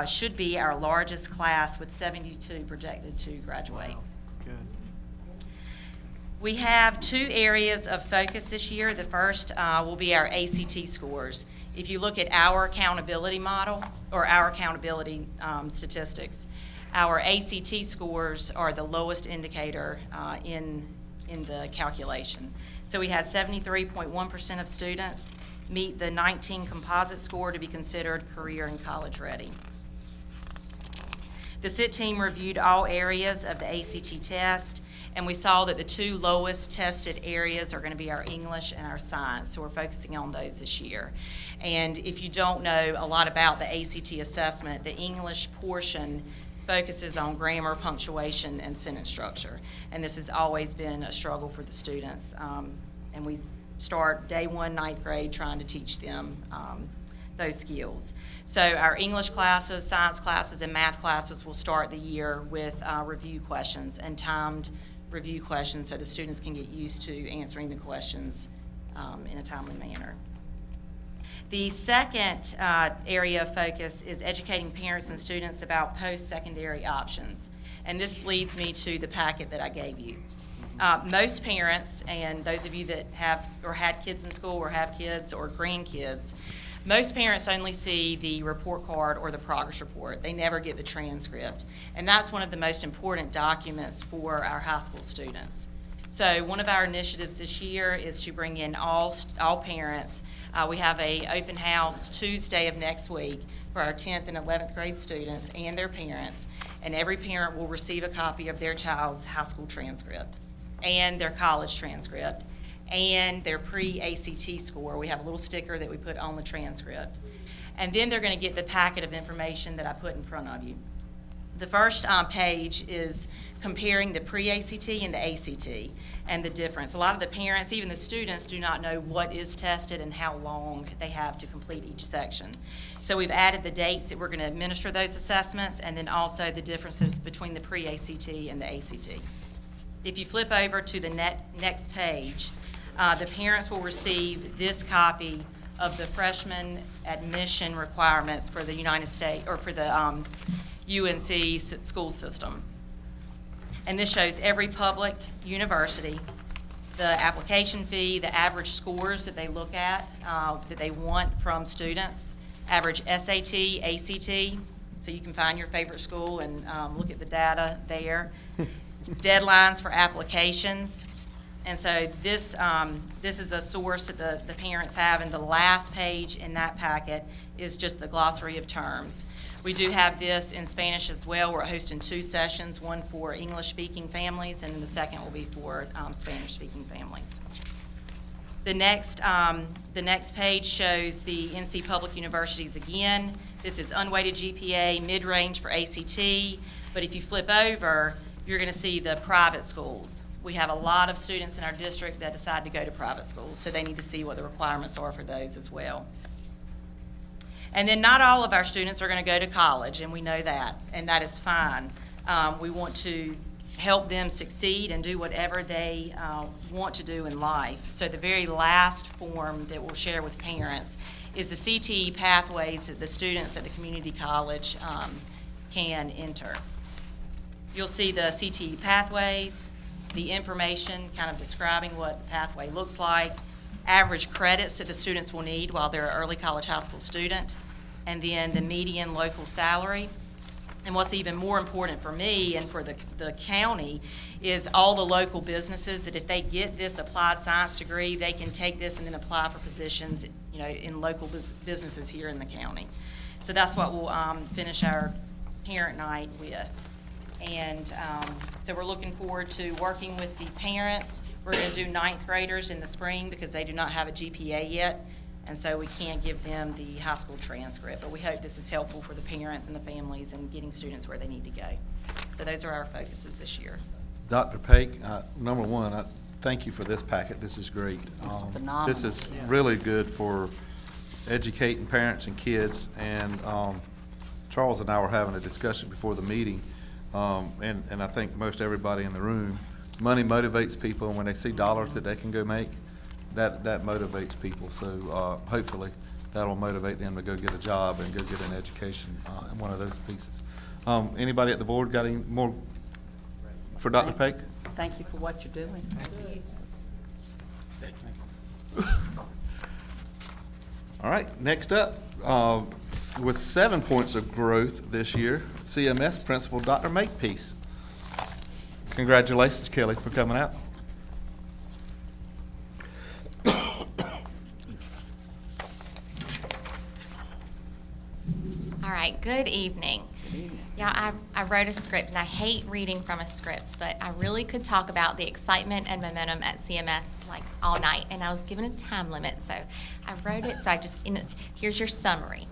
should be our largest class with 72 projected to graduate. Wow. Good. We have two areas of focus this year. The first will be our ACT scores. If you look at our accountability model, or our accountability statistics, our ACT scores are the lowest indicator in the calculation. So we had 73.1% of students meet the 19 composite score to be considered career and college ready. The SIT team reviewed all areas of the ACT test, and we saw that the two lowest tested areas are going to be our English and our science, so we're focusing on those this year. And if you don't know a lot about the ACT assessment, the English portion focuses on grammar, punctuation, and sentence structure. And this has always been a struggle for the students. And we start day one, ninth grade, trying to teach them those skills. So our English classes, science classes, and math classes will start the year with review questions and timed review questions so the students can get used to answering the questions in a timely manner. The second area of focus is educating parents and students about post-secondary options. And this leads me to the packet that I gave you. Most parents, and those of you that have or had kids in school or have kids or grandkids, most parents only see the report card or the progress report. They never get the transcript. And that's one of the most important documents for our high school students. So one of our initiatives this year is to bring in all parents. We have an open house Tuesday of next week for our 10th and 11th grade students and their parents. And every parent will receive a copy of their child's high school transcript and their college transcript and their pre-ACT score. We have a little sticker that we put on the transcript. And then they're going to get the packet of information that I put in front of you. The first page is comparing the pre-ACT and the ACT and the difference. A lot of the parents, even the students, do not know what is tested and how long they have to complete each section. So we've added the dates that we're going to administer those assessments and then also the differences between the pre-ACT and the ACT. If you flip over to the next page, the parents will receive this copy of the freshman admission requirements for the United States, or for the UNC school system. And this shows every public university, the application fee, the average scores that they look at, that they want from students, average SAT, ACT, so you can find your favorite school and look at the data there. Deadlines for applications. And so this is a source that the parents have, and the last page in that packet is just the glossary of terms. We do have this in Spanish as well. We're hosting two sessions, one for English-speaking families, and then the second will be for Spanish-speaking families. The next page shows the NC Public Universities again. This is unweighted GPA, mid-range for ACT, but if you flip over, you're going to see the private schools. We have a lot of students in our district that decide to go to private schools, so they need to see what the requirements are for those as well. And then not all of our students are going to go to college, and we know that, and that is fine. We want to help them succeed and do whatever they want to do in life. So the very last form that we'll share with parents is the CTE pathways that the students at the community college can enter. You'll see the CTE pathways, the information kind of describing what the pathway looks like, average credits that the students will need while they're an early college high school student, and then the median local salary. And what's even more important for me and for the county is all the local businesses that if they get this applied science degree, they can take this and then apply for positions, you know, in local businesses here in the county. So that's what we'll finish our parent night with. And so we're looking forward to working with the parents. We're going to do 9th graders in the spring because they do not have a GPA yet, and so we can't give them the high school transcript. But we hope this is helpful for the parents and the families and getting students where they need to go. So those are our focuses this year. Dr. Paik, number one, I thank you for this packet. This is great. It's phenomenal. This is really good for educating parents and kids. And Charles and I were having a discussion before the meeting, and I think most everybody in the room, money motivates people, and when they see dollars that they can go make, that motivates people. So hopefully that'll motivate them to go get a job and go get an education in one of those pieces. Anybody at the board got any more for Dr. Paik? Thank you for what you're doing. All right, next up, with 7 points of growth this year, CMS Principal Dr. Makepeace. Congratulations, Kelly, for coming out. All right, good evening. Yeah, I wrote a script, and I hate reading from a script, but I really could talk about the excitement and momentum at CMS like all night, and I was given a time limit, so I wrote it, so here's your summary.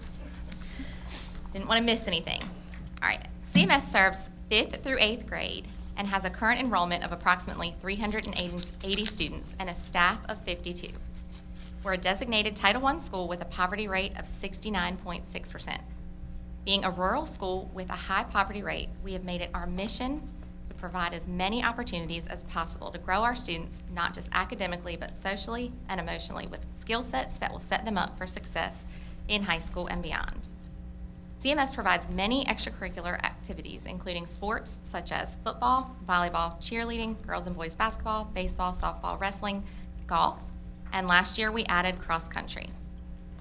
Didn't want to miss anything. All right, CMS serves 5th through 8th grade and has a current enrollment of approximately 380 students and a staff of 52. We're a designated Title I school with a poverty rate of 69.6%. Being a rural school with a high poverty rate, we have made it our mission to provide as many opportunities as possible to grow our students, not just academically, but socially and emotionally, with skill sets that will set them up for success in high school and beyond. CMS provides many extracurricular activities, including sports such as football, volleyball, cheerleading, girls and boys basketball, baseball, softball, wrestling, golf, and last year we added cross country.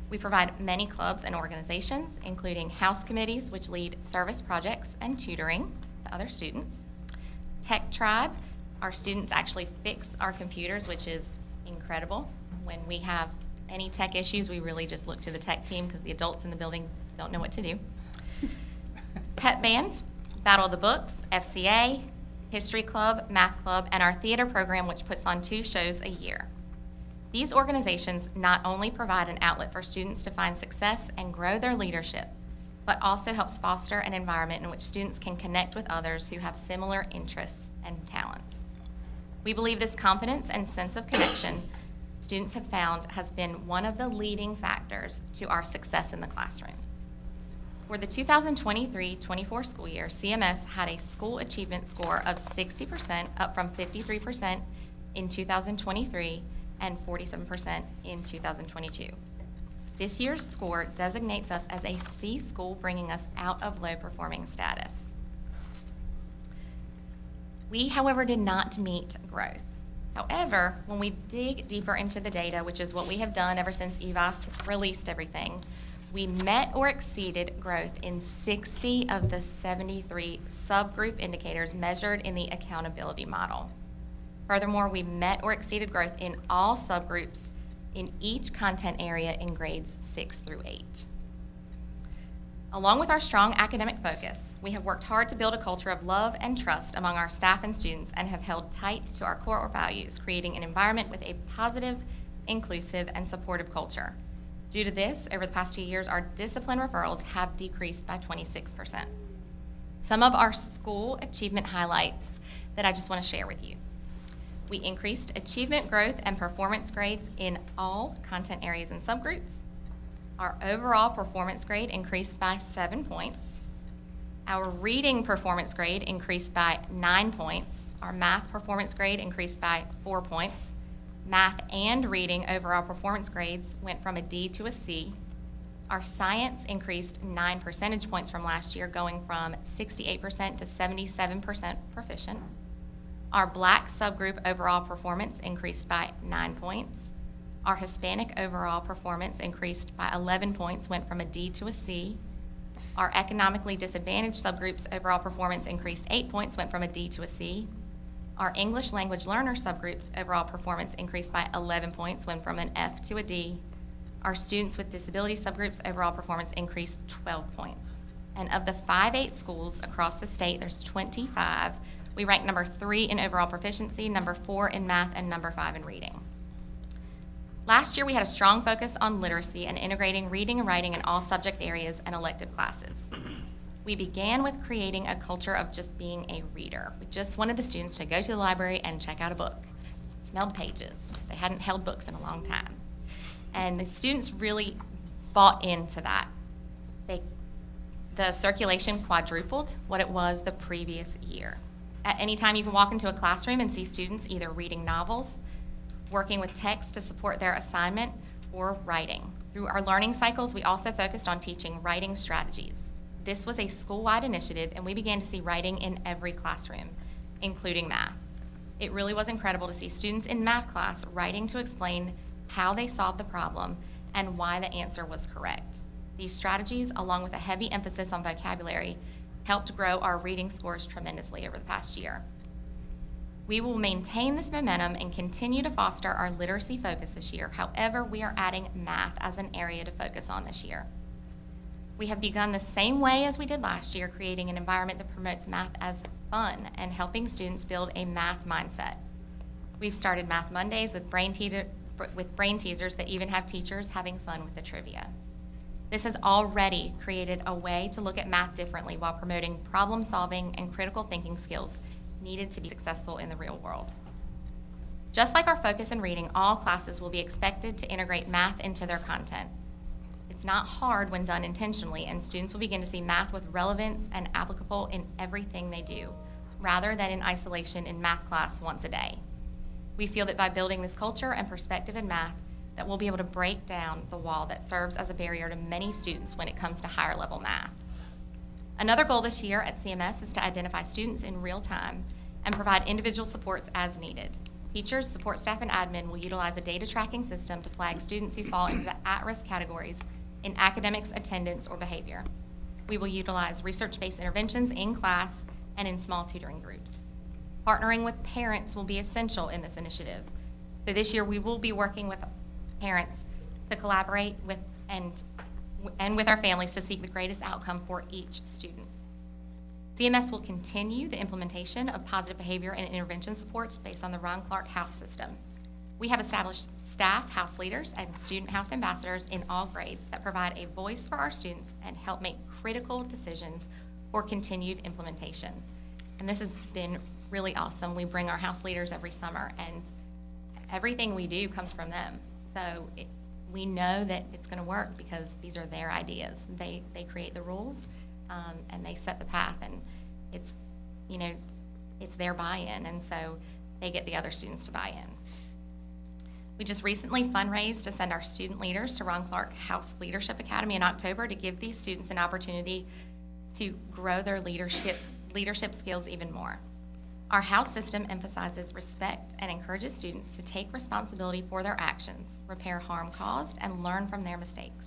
We provide many clubs and organizations, including house committees, which lead service projects and tutoring to other students. Tech Tribe, our students actually fix our computers, which is incredible. When we have any tech issues, we really just look to the tech team because the adults in the building don't know what to do. Pep Band, Battle of the Books, FCA, History Club, Math Club, and our theater program, which puts on 2 shows a year. These organizations not only provide an outlet for students to find success and grow their leadership, but also helps foster an environment in which students can connect with others who have similar interests and talents. We believe this confidence and sense of connection students have found has been one of the leading factors to our success in the classroom. For the 2023-24 school year, CMS had a school achievement score of 60%, up from 53% in 2023 and 47% in 2022. This year's score designates us as a C school, bringing us out of low-performing status. We, however, did not meet growth. However, when we dig deeper into the data, which is what we have done ever since EVAS released everything, we met or exceeded growth in 60 of the 73 subgroup indicators measured in the accountability model. Furthermore, we met or exceeded growth in all subgroups in each content area in grades 6 through 8. Along with our strong academic focus, we have worked hard to build a culture of love and trust among our staff and students and have held tight to our core values, creating an environment with a positive, inclusive, and supportive culture. Due to this, over the past 2 years, our discipline referrals have decreased by 26%. Some of our school achievement highlights that I just want to share with you. We increased achievement growth and performance grades in all content areas and subgroups. Our overall performance grade increased by 7 points. Our reading performance grade increased by 9 points. Our math performance grade increased by 4 points. Math and reading overall performance grades went from a D to a C. Our science increased 9 percentage points from last year, going from 68% to 77% proficient. Our Black subgroup overall performance increased by 9 points. Our Hispanic overall performance increased by 11 points, went from a D to a C. Our economically disadvantaged subgroups overall performance increased 8 points, went from a D to a C. Our English language learner subgroups overall performance increased by 11 points, went from an F to a D. Our students with disability subgroups overall performance increased 12 points. And of the 5-8 schools across the state, there's 25. We rank number 3 in overall proficiency, number 4 in math, and number 5 in reading. Last year, we had a strong focus on literacy and integrating reading and writing in all subject areas and elective classes. We began with creating a culture of just being a reader. We just wanted the students to go to the library and check out a book, smell the pages. They hadn't held books in a long time. And the students really bought into that. The circulation quadrupled what it was the previous year. At any time, you can walk into a classroom and see students either reading novels, working with text to support their assignment, or writing. Through our learning cycles, we also focused on teaching writing strategies. This was a school-wide initiative, and we began to see writing in every classroom, including math. It really was incredible to see students in math class writing to explain how they solved the problem and why the answer was correct. These strategies, along with a heavy emphasis on vocabulary, helped grow our reading scores tremendously over the past year. We will maintain this momentum and continue to foster our literacy focus this year. However, we are adding math as an area to focus on this year. We have begun the same way as we did last year, creating an environment that promotes math as fun and helping students build a math mindset. We've started Math Mondays with brain teasers that even have teachers having fun with the trivia. This has already created a way to look at math differently while promoting problem solving and critical thinking skills needed to be successful in the real world. Just like our focus in reading, all classes will be expected to integrate math into their content. It's not hard when done intentionally, and students will begin to see math with relevance and applicable in everything they do, rather than in isolation in math class once a day. We feel that by building this culture and perspective in math, that we'll be able to break down the wall that serves as a barrier to many students when it comes to higher level math. Another goal this year at CMS is to identify students in real time and provide individual supports as needed. Teachers, support staff, and admin will utilize a data tracking system to flag students who fall into the at-risk categories in academics, attendance, or behavior. We will utilize research-based interventions in class and in small tutoring groups. Partnering with parents will be essential in this initiative. So this year we will be working with parents to collaborate with and with our families to seek the greatest outcome for each student. CMS will continue the implementation of positive behavior and intervention supports based on the Ron Clark House system. We have established staff, house leaders, and student house ambassadors in all grades that provide a voice for our students and help make critical decisions for continued implementation. And this has been really awesome. We bring our house leaders every summer, and everything we do comes from them. So we know that it's going to work because these are their ideas. They create the rules, and they set the path, and it's, you know, it's their buy-in, and so they get the other students to buy in. We just recently fundraised to send our student leaders to Ron Clark House Leadership Academy in October to give these students an opportunity to grow their leadership skills even more. Our house system emphasizes respect and encourages students to take responsibility for their actions, repair harm caused, and learn from their mistakes.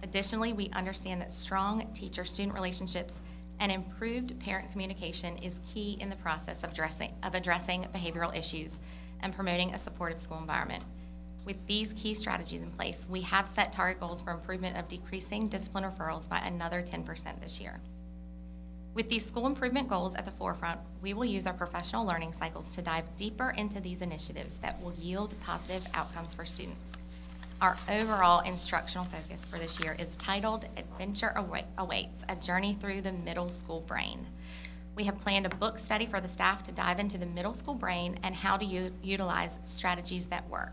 Additionally, we understand that strong teacher-student relationships and improved parent communication is key in the process of addressing behavioral issues and promoting a supportive school environment. With these key strategies in place, we have set target goals for improvement of decreasing discipline referrals by another 10% this year. With these school improvement goals at the forefront, we will use our professional learning cycles to dive deeper into these initiatives that will yield positive outcomes for students. Our overall instructional focus for this year is titled Adventure Awaits, a journey through the middle school brain. We have planned a book study for the staff to dive into the middle school brain and how to utilize strategies that work.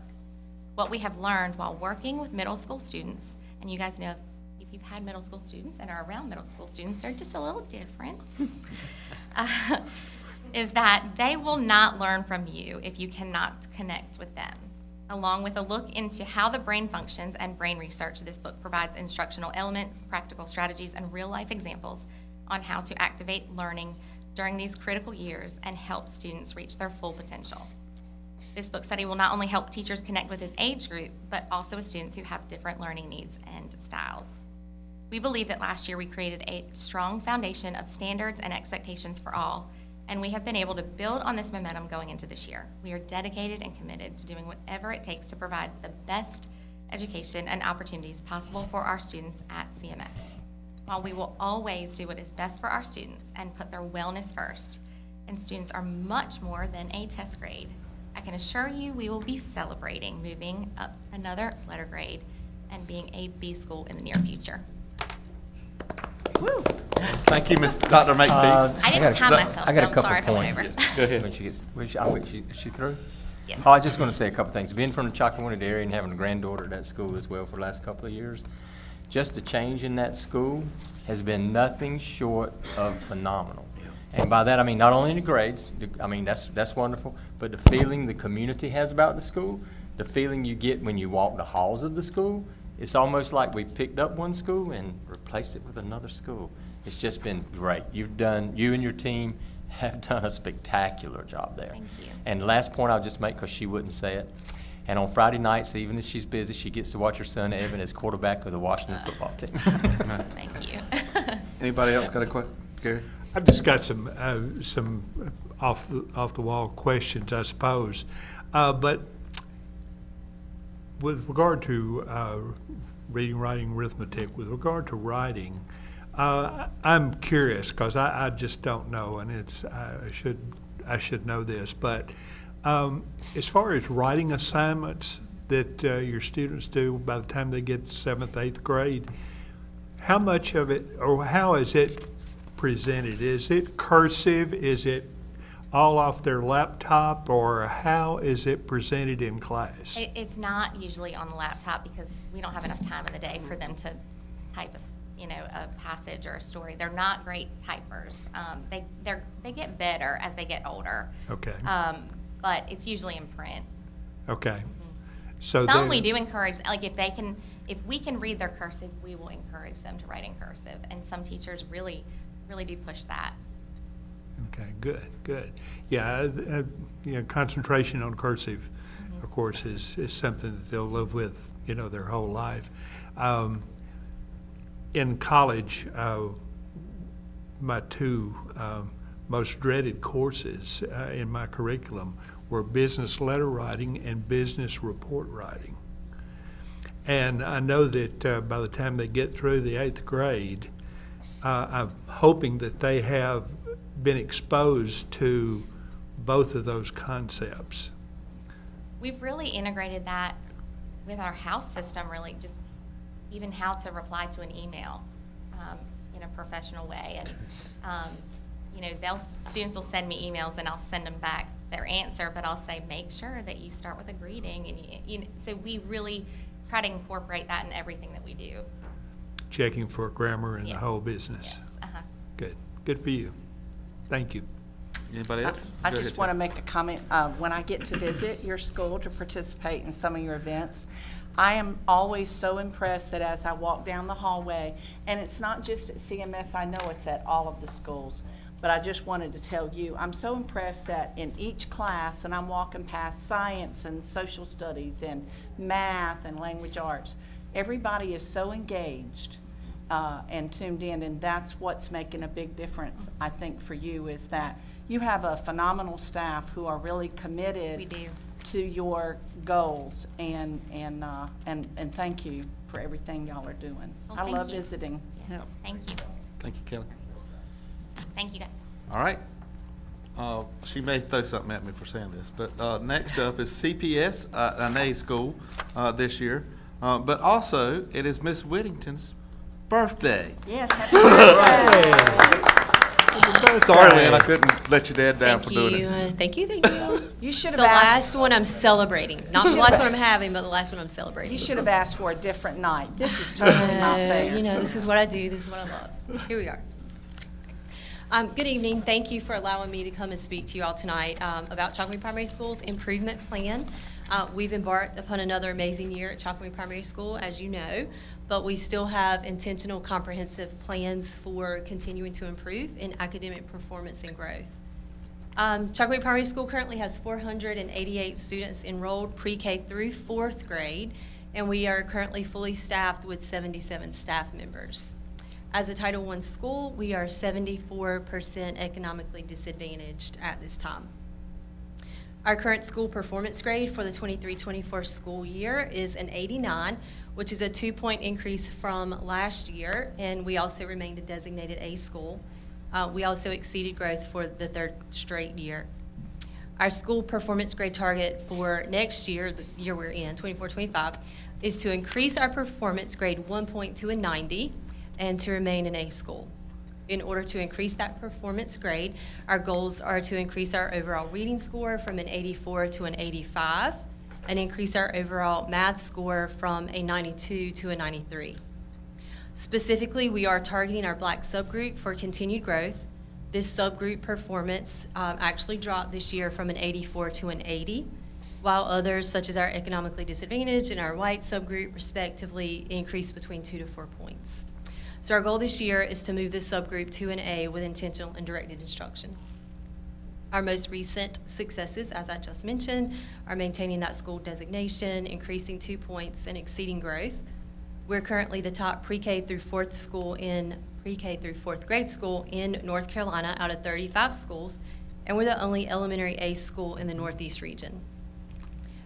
What we have learned while working with middle school students, and you guys know, if you've had middle school students and are around middle school students, they're just a little different, is that they will not learn from you if you cannot connect with them. Along with a look into how the brain functions and brain research, this book provides instructional elements, practical strategies, and real-life examples on how to activate learning during these critical years and help students reach their full potential. This book study will not only help teachers connect with this age group, but also with students who have different learning needs and styles. We believe that last year we created a strong foundation of standards and expectations for all, and we have been able to build on this momentum going into this year. We are dedicated and committed to doing whatever it takes to provide the best education and opportunities possible for our students at CMS. While we will always do what is best for our students and put their wellness first, and students are much more than a test grade, I can assure you we will be celebrating moving up another letter grade and being a B school in the near future. Thank you, Dr. Makepeace. I didn't time myself, I got so a I'm couple sorry if I went points. over. Go ahead. When she gets, is she through? Yes. Oh, I just want to say a couple things. Being from the Chocowinity area and having a granddaughter at that school as well for the last couple of years, just the change in that school has been nothing short of phenomenal. And by that, I mean not only in the grades, I mean, that's wonderful, but the feeling the community has about the school, the feeling you get when you walk the halls of the school, it's almost like we picked up one school and replaced it with another school. It's just been great. You and your team have done a spectacular job there. Thank you. And the last point I'll just make, because she wouldn't say it, and on Friday nights, even if she's busy, she gets to watch her son Evan as quarterback of the Washington football team. Thank you. Anybody else got a question? Gary? I've just got some off the wall questions, I suppose. But with regard to reading, writing, arithmetic, with regard to writing, I'm curious because I just don't know, and I should know this. But as far as writing assignments that your students do by the time they get to 7th, 8th grade, how much of it, or how is it presented? Is it cursive? Is it all off their laptop, or how is it presented in class? It's not usually on the laptop because we don't have enough time in the day for them to type a passage or a story. They're not great typers. They get better as they get older. Okay. But it's usually in print. Okay. So Some we do encourage, like if we can read their cursive, we will encourage them to write in cursive. And some teachers really do push that. Okay, good. Yeah, concentration on cursive, of course, is something that they'll live with, their whole life. In college, my two most dreaded courses in my curriculum were business letter writing and business report writing. And I know that by the time they get through the 8th grade, I'm hoping that they have been exposed to both of those concepts. We've really integrated that with our house system, really, just even how to reply to an email in a professional way. And, students will send me emails and I'll send them back their answer, but I'll say, make sure that you start with a greeting. And so we really try to incorporate that in everything that we do. Checking for grammar and Yes. the whole business. Yes. Good for you. Thank you. Anybody else? I Go just ahead, want to Tim. make a comment. When I get to visit your school to participate in some of your events, I am always so impressed that as I walk down the hallway, and it's not just at CMS, I know it's at all of the schools, but I just wanted to tell you, I'm so impressed that in each class, and I'm walking past science and social studies and math and language arts, everybody is so engaged and tuned in, and that's what's making a big difference, I think, for you, is that you have a phenomenal staff who are really committed We do. to your goals, and thank you for everything y'all are doing. Well, I thank love you. visiting. Yes. Thank you. Thank you, Kelly. Thank you, guys. All right. She may throw something at me for saying this, but next up is CPS, an A school this year. But also, it is Miss Whittington's birthday. Yes, happy birthday. Sorry, Lynn, I couldn't let your dad down for doing it. Thank you, thank you. You should It's have the asked. last one I'm celebrating. Not the last one I'm having, but the last one I'm celebrating. You should have asked for a different night. This is totally not fair. You know, this is what I do, this is what I love. Here we are. Good evening. Thank you for allowing me to come and speak to you all tonight about Chalkawee Primary School's improvement plan. We've embarked upon another amazing year at Chalkawee Primary School, as you know, but we still have intentional, comprehensive plans for continuing to improve in academic performance and growth. Chalkawee Primary School currently has 488 students enrolled pre-K through 4th grade, and we are currently fully staffed with 77 staff members. As a Title I school, we are 74% economically disadvantaged at this time. Our current school performance grade for the 23-24 school year is an 89, which is a 2-point increase from last year, and we also remained a designated A school. We also exceeded growth for the 3rd straight year. Our school performance grade target for next year, the year we're in, 24-25, is to increase our performance grade 1 point to a 90 and to remain an A school. In order to increase that performance grade, our goals are to increase our overall reading score from an 84 to an 85, and increase our overall math score from a 92 to a 93. Specifically, we are targeting our Black subgroup for continued growth. This subgroup performance actually dropped this year from an 84 to an 80, while others, such as our economically disadvantaged and our white subgroup, respectively, increased between 2 to 4 points. So our goal this year is to move this subgroup to an A with intentional and directed instruction. Our most recent successes, as I just mentioned, are maintaining that school designation, increasing 2 points, and exceeding growth. We're currently the top pre-K through 4th school in pre-K through 4th grade school in North Carolina out of 35 schools, and we're the only elementary A school in the Northeast region.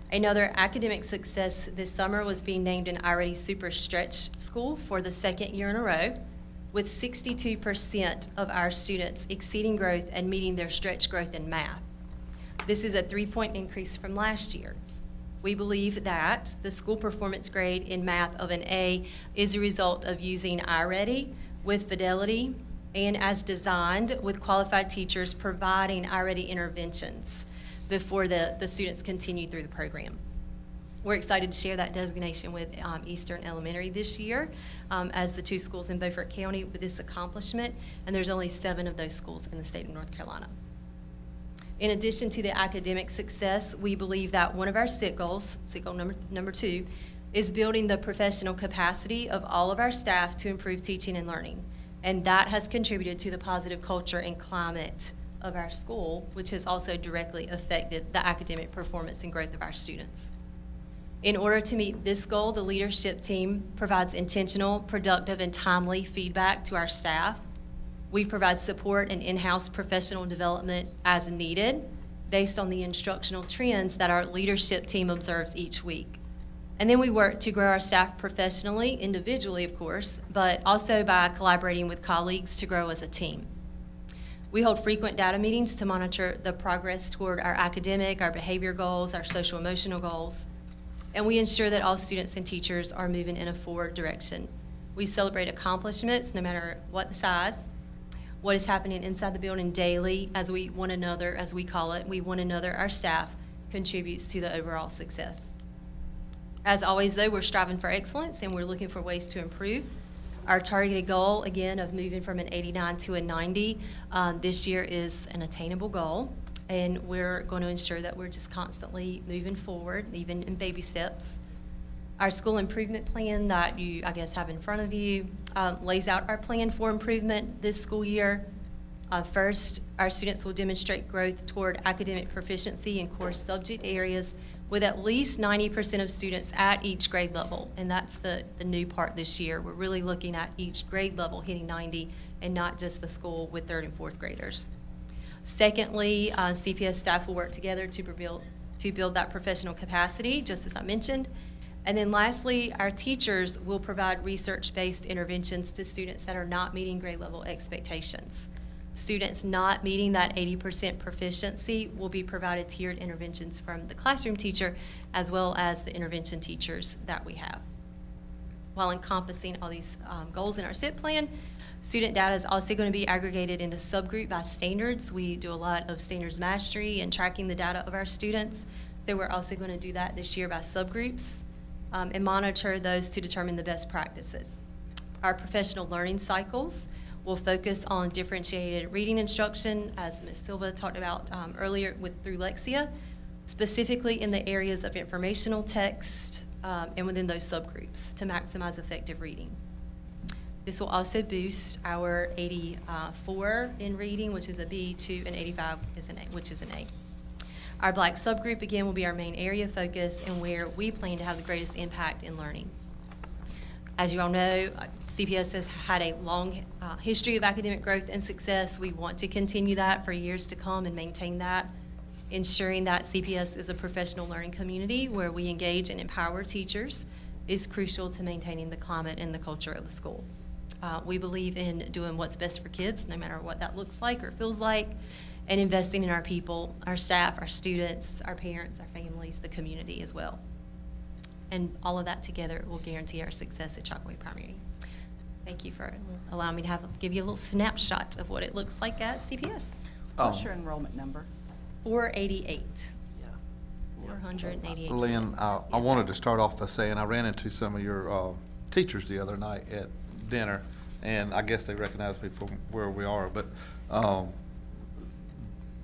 Another academic success this summer was being named an iReady Super Stretch School for the 2nd year in a row, with 62% of our students exceeding growth and meeting their stretch growth in math. This is a 3-point increase from last year. We believe that the school performance grade in math of an A is a result of using iReady with fidelity and as designed with qualified teachers providing iReady interventions before the students continue through the program. We're excited to share that designation with Eastern Elementary this year as the 2 schools in Beaufort County with this accomplishment, and there's only 7 of those schools in the state of North Carolina. In addition to the academic success, we believe that one of our SIT goals, SIT goal number 2, is building the professional capacity of all of our staff to improve teaching and learning. And that has contributed to the positive culture and climate of our school, which has also directly affected the academic performance and growth of our students. In order to meet this goal, the leadership team provides intentional, productive, and timely feedback to our staff. We provide support and in-house professional development as needed based on the instructional trends that our leadership team observes each week. And then we work to grow our staff professionally, individually, of course, but also by collaborating with colleagues to grow as a team. We hold frequent data meetings to monitor the progress toward our academic, our behavior goals, our social emotional goals, and we ensure that all students and teachers are moving in a forward direction. We celebrate accomplishments, no matter what the size, what is happening inside the building daily, as we one another, as we call it, we one another, our staff, contributes to the overall success. As always, though, we're striving for excellence and we're looking for ways to improve. Our targeted goal, again, of moving from an 89 to a 90 this year is an attainable goal, and we're going to ensure that we're just constantly moving forward, even in baby steps. Our school improvement plan that you, I guess, have in front of you lays out our plan for improvement this school year. First, our students will demonstrate growth toward academic proficiency in core subject areas with at least 90% of students at each grade level, and that's the new part this year. We're really looking at each grade level hitting 90 and not just the school with 3rd and 4th graders. Secondly, CPS staff will work together to build that professional capacity, just as I mentioned. And then lastly, our teachers will provide research-based interventions to students that are not meeting grade level expectations. Students not meeting that 80% proficiency will be provided tiered interventions from the classroom teacher as well as the intervention teachers that we have. While encompassing all these goals in our SIT plan, Student data is also going to be aggregated into subgroup by standards. We do a lot of standards mastery and tracking the data of our students. So we're also going to do that this year by subgroups and monitor those to determine the best practices. Our professional learning cycles will focus on differentiated reading instruction, as Ms. Silva talked about earlier through Lexia, specifically in the areas of informational text and within those subgroups to maximize effective reading. This will also boost our 84 in reading, which is a B, to an 85, which is an A. Our Black subgroup, again, will be our main area of focus and where we plan to have the greatest impact in learning. As you all know, CPS has had a long history of academic growth and success. We want to continue that for years to come and maintain that, ensuring that CPS is a professional learning community where we engage and empower teachers is crucial to maintaining the climate and the culture of the school. We believe in doing what's best for kids, no matter what that looks like or feels like, and investing in our people, our staff, our students, our parents, our families, the community as well. And all of that together will guarantee our success at Chalkaway Primary. Thank you for allowing me to give you a little snapshot of what it looks like at CPS. What's your enrollment number? 488. 488. Lynn, I wanted to start off by saying I ran into some of your teachers the other night at dinner, and I guess they recognized me from where we are, but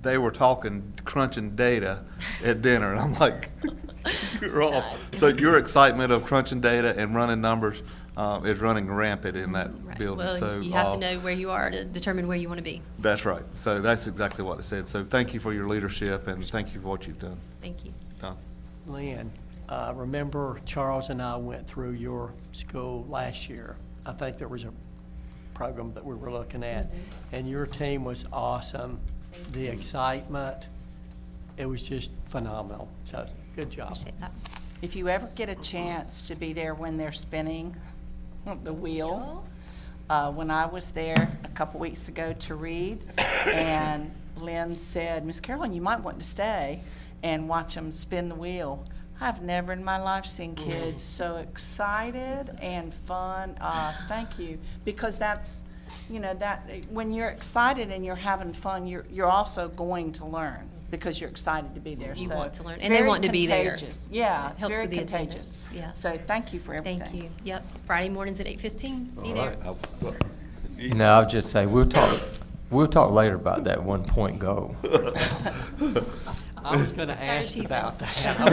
they were crunching data at dinner, and I'm like, so your excitement of crunching data and running numbers is running rampant in that building. Well, so you have to know where you are to determine where you want to be. That's right. So that's exactly what they said. So thank you for your leadership, and thank you for what you've done. Thank you. Don? Lynn, remember Charles and I went through your school last year. I think there was a program that we were looking at, and your team was awesome. The excitement, it was just phenomenal. So good job. Appreciate that. If you ever get a chance to be there when they're spinning the wheel, when I was there a couple weeks ago to read, and Lynn said, Miss Carolyn, you might want to stay and watch them spin the wheel. I've never in my life seen kids so excited and fun. Thank you, because that's, you know, that when you're excited and you're having fun, you're also going to learn because you're excited to be there. You So want to learn, it's and they very want to be there. contagious. Yeah, It it's helps very with the contagious. attendance. Yeah. So thank you for everything. Thank you. Yep. Friday mornings at 8:15. Be there. No, I'll just say, we'll talk later about that 1-point goal. I was going to ask cheese about balls. that.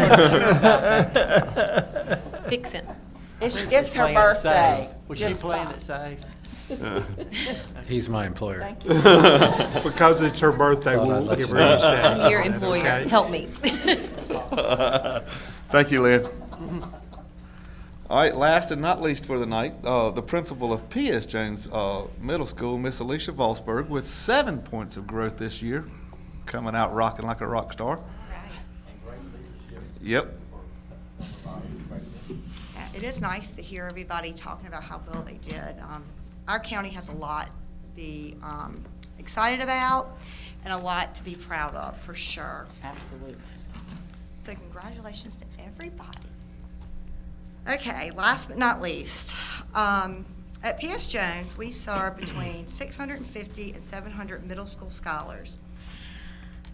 Fix him. It's her Playing it birthday. safe. Was she Just playing stop. it safe? He's my employer. Thank you. Because it's her birthday, Thought I'd we'll let give you her know. a second. I'm your employer. Okay. Help me. Thank you, Lynn. All right, last and not least for the night, the principal of P.S. Jones Middle School, Miss Alicia Volsberg, with 7 points of growth this year, coming out rocking like a rock star. Yep. It is nice to hear everybody talking about how well they did. Our county has a lot to be excited about and a lot to be proud of, for sure. Absolutely. So congratulations to everybody. Okay, last but not least, at P.S. Jones, we serve between 650 and 700 middle school scholars.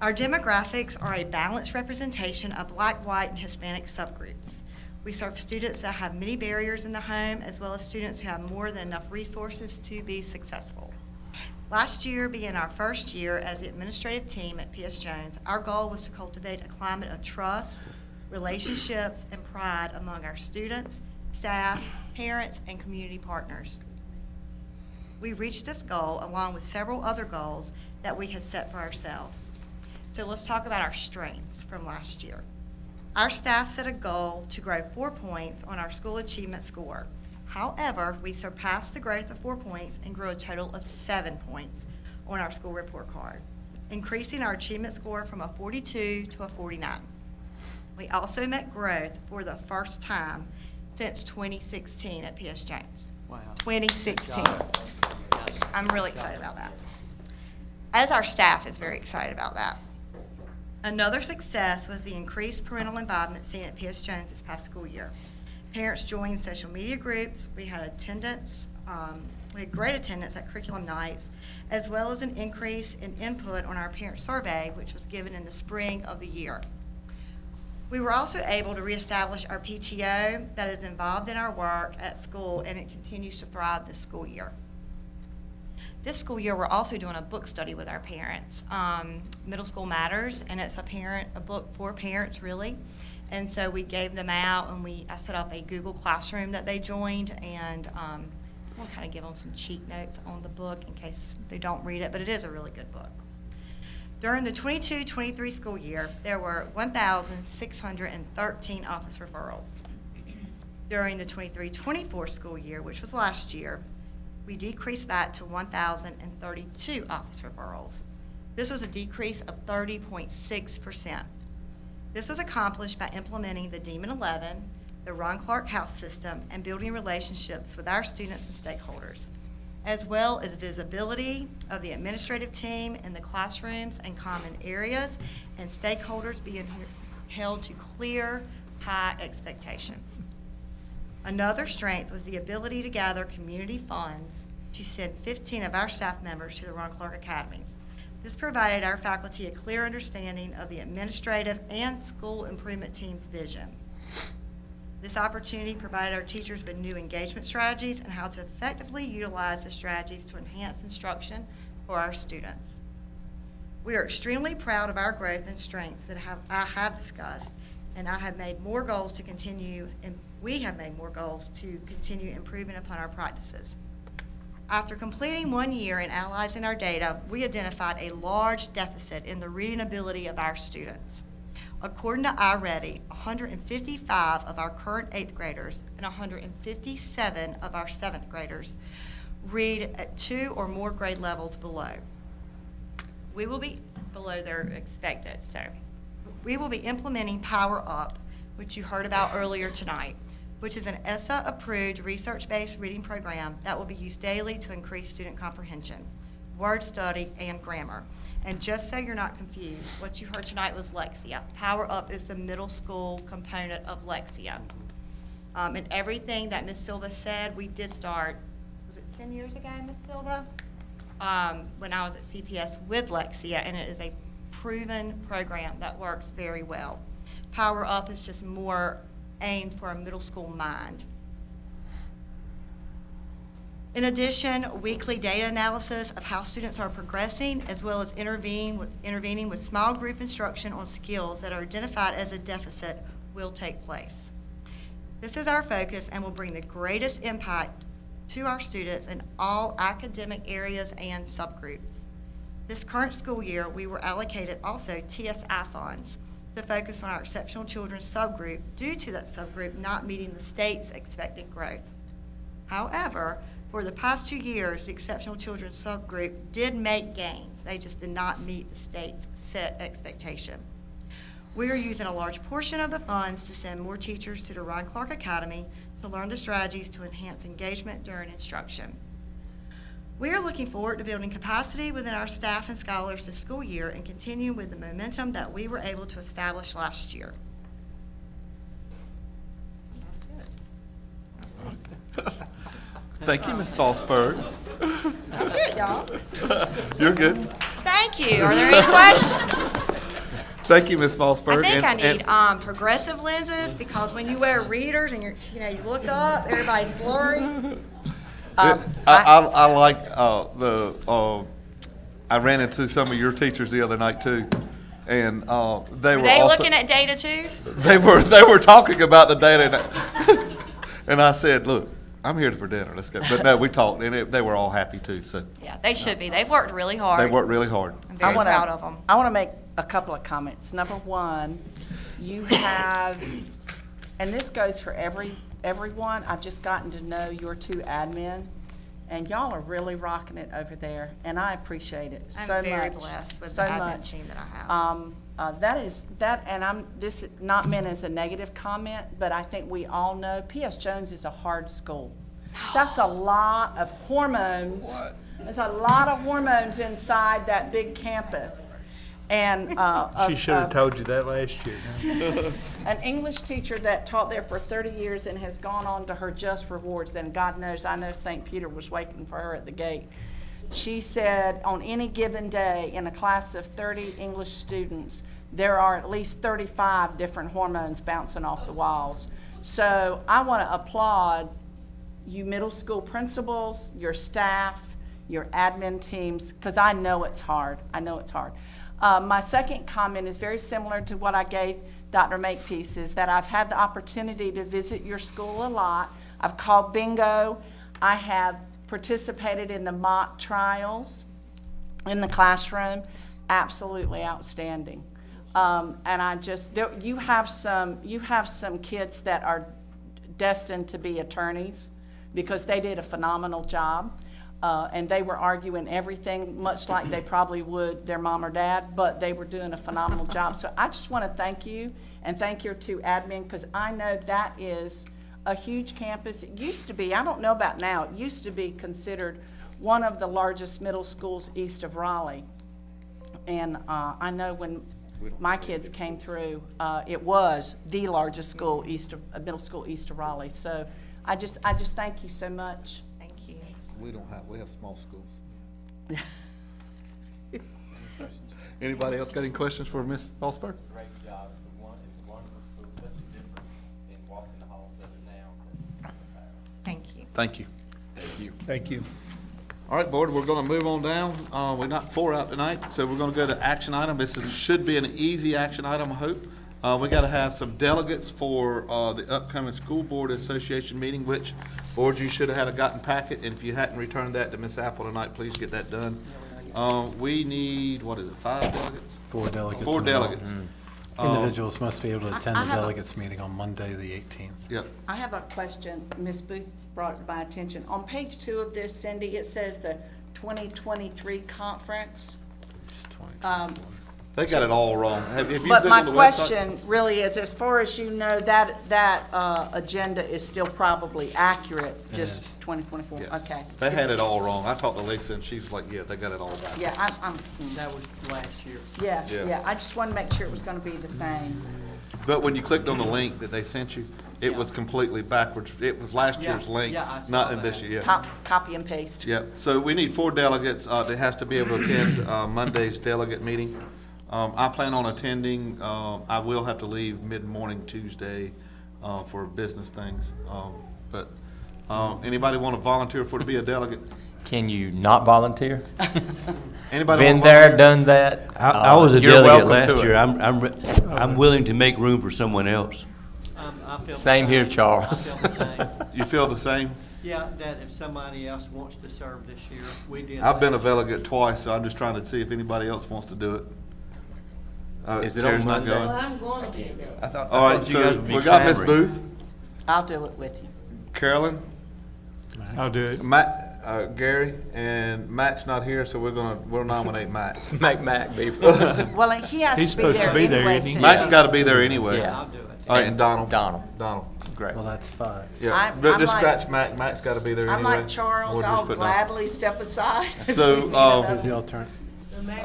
Our demographics are a balanced representation of Black, white, and Hispanic subgroups. We serve students that have many barriers in the home, as well as students who have more than enough resources to be successful. Last year being our first year as the administrative team at P.S. Jones, our goal was to cultivate a climate of trust, relationships, and pride among our students, staff, parents, and community partners. We reached this goal along with several other goals that we had set for ourselves. So let's talk about our strengths from last year. Our staff set a goal to grow 4 points on our school achievement score. However, we surpassed the growth of 4 points and grew a total of 7 points on our school report card, increasing our achievement score from a 42 to a 49. We also met growth for the first time since 2016 at P.S. Jones. Wow. 2016. I'm really excited about that. As our staff is very excited about that. Another success was the increased parental involvement seen at P.S. Jones this past school year. Parents joined social media groups, we had attendance We had great attendance at curriculum nights, as well as an increase in input on our parent survey, which was given in the spring of the year. We were also able to reestablish our PTO that is involved in our work at school, and it continues to thrive this school year. This school year, we're also doing a book study with our parents. Middle School Matters, and it's a book for parents, really. And so we gave them out, and I set up a Google Classroom that they joined, and we'll kind of give them some cheat notes on the book in case they don't read it, but it is a really good book. During the 22-23 school year, there were 1,613 office referrals. During the 23-24 school year, which was last year, we decreased that to 1,032 office referrals. This was a decrease of 30.6%. This was accomplished by implementing the Demon 11, the Ron Clark House system, and building relationships with our students and stakeholders, as well as visibility of the administrative team in the classrooms and common areas, and stakeholders being held to clear, high expectations. Another strength was the ability to gather community funds to send 15 of our staff members to the Ron Clark Academy. This provided our faculty a clear understanding of the administrative and school improvement team's vision. This opportunity provided our teachers with new engagement strategies and how to effectively utilize the strategies to enhance instruction for our students. We are extremely proud of our growth and strengths that I have discussed, and I have made more goals to continue, and we have made more goals to continue improving upon our practices. After completing 1 year and analyzing our data, we identified a large deficit in the reading ability of our students. According to iReady, 155 of our current 8th graders and 157 of our 7th graders read at 2 or more grade levels below. We will be below their expected, so we will be implementing Power Up, which you heard about earlier tonight, which is an ESSA-approved research-based reading program that will be used daily to increase student comprehension, word study, and grammar. And just so you're not confused, what you heard tonight was Lexia. Power Up is the middle school component of Lexia. And everything that Ms. Silva said, we did start, was it 10 years ago, Ms. Silva? When I was at CPS with Lexia, and it is a proven program that works very well. Power Up is just more aimed for a middle school mind. In addition, weekly data analysis of how students are progressing, as well as intervening with small group instruction on skills that are identified as a deficit, will take place. This is our focus and will bring the greatest impact to our students in all academic areas and subgroups. This current school year, we were allocated also TSI funds to focus on our exceptional children subgroup due to that subgroup not meeting the state's expected growth. However, for the past 2 years, the exceptional children subgroup did make gains. They just did not meet the state's set expectation. We are using a large portion of the funds to send more teachers to the Ron Clark Academy to learn the strategies to enhance engagement during instruction. We are looking forward to building capacity within our staff and scholars this school year and continue with the momentum that we were able to establish last year. Thank you, Ms. Falsburg. That's it, y'all. You're good. Thank you. Are there any questions? Thank you, Ms. Falsburg. I think I need progressive lenses because when you wear readers and you look up, everybody's blurry. I like I ran into some of your teachers the other night too, and they were also looking at data too? They were talking about the data, and I said, "Look, I'm here for dinner. Let's go." But no, we talked, and they were all happy too. So Yeah, they should be. They've worked really hard. they worked really hard. I'm very proud of them. I want to make a couple of comments. Number one, you have, and this goes for everyone, I've just gotten to know your two admin, and y'all are really rocking it over there, and I appreciate it so much. I'm very blessed with the admin team that I have. This is not meant as a negative comment, but I think we all know P.S. Jones is a hard school. That's a lot of hormones. There's a lot of hormones inside that big campus. And She should have told you that last year. an English teacher that taught there for 30 years and has gone on to her just rewards, and God knows, I know St. Peter was waiting for her at the gate. She said on any given day in a class of 30 English students, there are at least 35 different hormones bouncing off the walls. So I want to applaud you middle school principals, your staff, your admin teams, because I know it's hard. I know it's hard. My second comment is very similar to what I gave Dr. Makepeace, is that I've had the opportunity to visit your school a lot. I've called bingo. I have participated in the mock trials in the classroom. Absolutely outstanding. And I just, you have some kids that are destined to be attorneys because they did a phenomenal job. And they were arguing everything, much like they probably would their mom or dad, but they were doing a phenomenal job. So I just want to thank you and thank your two admin, because I know that is a huge campus. It used to be, I don't know about now, it used to be considered one of the largest middle schools east of Raleigh. And I know when my kids came through, it was the largest school middle school east of Raleigh. So I just thank you so much. We have small schools. Anybody else got any questions for Ms. Osberg? Great job. It's a wonderful school, such a difference in walking the halls of it now. Thank you. Thank you. Thank you. Thank you. All right, board, we're gonna move on down. We knocked 4 out tonight, so we're gonna go to action item. Should be an easy action item, I hope. We gotta have some delegates for, the upcoming school board association meeting, which, board, you should have had a gotten packet, and if you hadn't returned that to Ms. Apple tonight, please get that done. We need, 5 delegates? 4 delegates. 4 delegates. Individuals must be able to attend I the have a- delegates meeting on Monday, the 18th. Yep. I have a question. Ms. Booth brought it to my attention. On page 2 of this, Cindy, it says the 2023 conference. They got it all wrong. Have you But looked my on the website? question really is, as far as you know, that agenda is still probably accurate, It just is. 2024? Yes. Okay. They had it all wrong. I talked to Lisa, and she was like, yeah, they got it all back. Yeah, I'm, That was last year. yeah, Yeah. yeah. I just want to make sure it was going to be the same. But when you clicked on the link that they sent you, it was completely backwards. It was last Yeah, year's link, yeah, I saw not in this that. year. Yeah. Copy and paste. Yep. So we need 4 delegates that has to be able to attend Monday's delegate meeting. I plan on attending. I will have to leave mid-morning Tuesday for business things. But anybody want to volunteer to be a delegate? Can you not volunteer? Anybody Been wanna there, volunteer? done that. I was a You're delegate welcome to last it. year. I'm willing to make room for someone else. I feel the Same here, same. Charles. I feel the same. You feel the same? Yeah, that if somebody else wants to serve this year, we did. I've been a last year. delegate twice, so I'm just trying to see if anybody else wants to do it. Is it Terry's on not Monday? going? I'm going to. I thought All right, you so guys would be we got Ms. clamoring. Booth, I'll do it with you. Carolyn, I'll do it. Matt, Gary, and Mac's not here, so we'll nominate Mac. Make Mac be. Well, he has He's to be supposed to there be there, anyway. isn't he? since- Mac's got to be there anyway. Yeah. I'll do it. All right, and Donald. Donald. Great. Well, that's 5. Yeah, I'm but just like- scratch Mac. Mac's got to be there I'm anyway. like Charles, We'll just I'll put gladly step aside. So, Who's the alternate?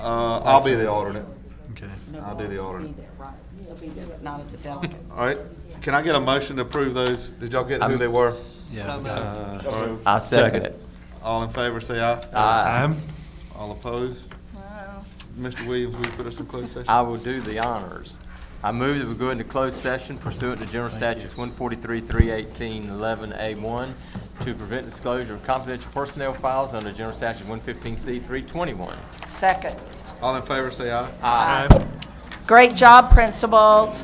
I'll be the alternate. Okay. I'll do the alternate. Right. He'll be there, but not as a delegate. All right, can I get a motion to approve those? Did y'all get who they were? Yeah, we got it. I second it. All in favor, say aye. Aye. All opposed? Wow. Mr. Williams, will you put us in closed session? I will do the honors. I move that we go into closed session pursuant to General Statutes 143, 318, 11A1 to prevent disclosure of confidential personnel files under General Statute 115C, 321. Second. All in favor, say aye. Aye. Great job, principals.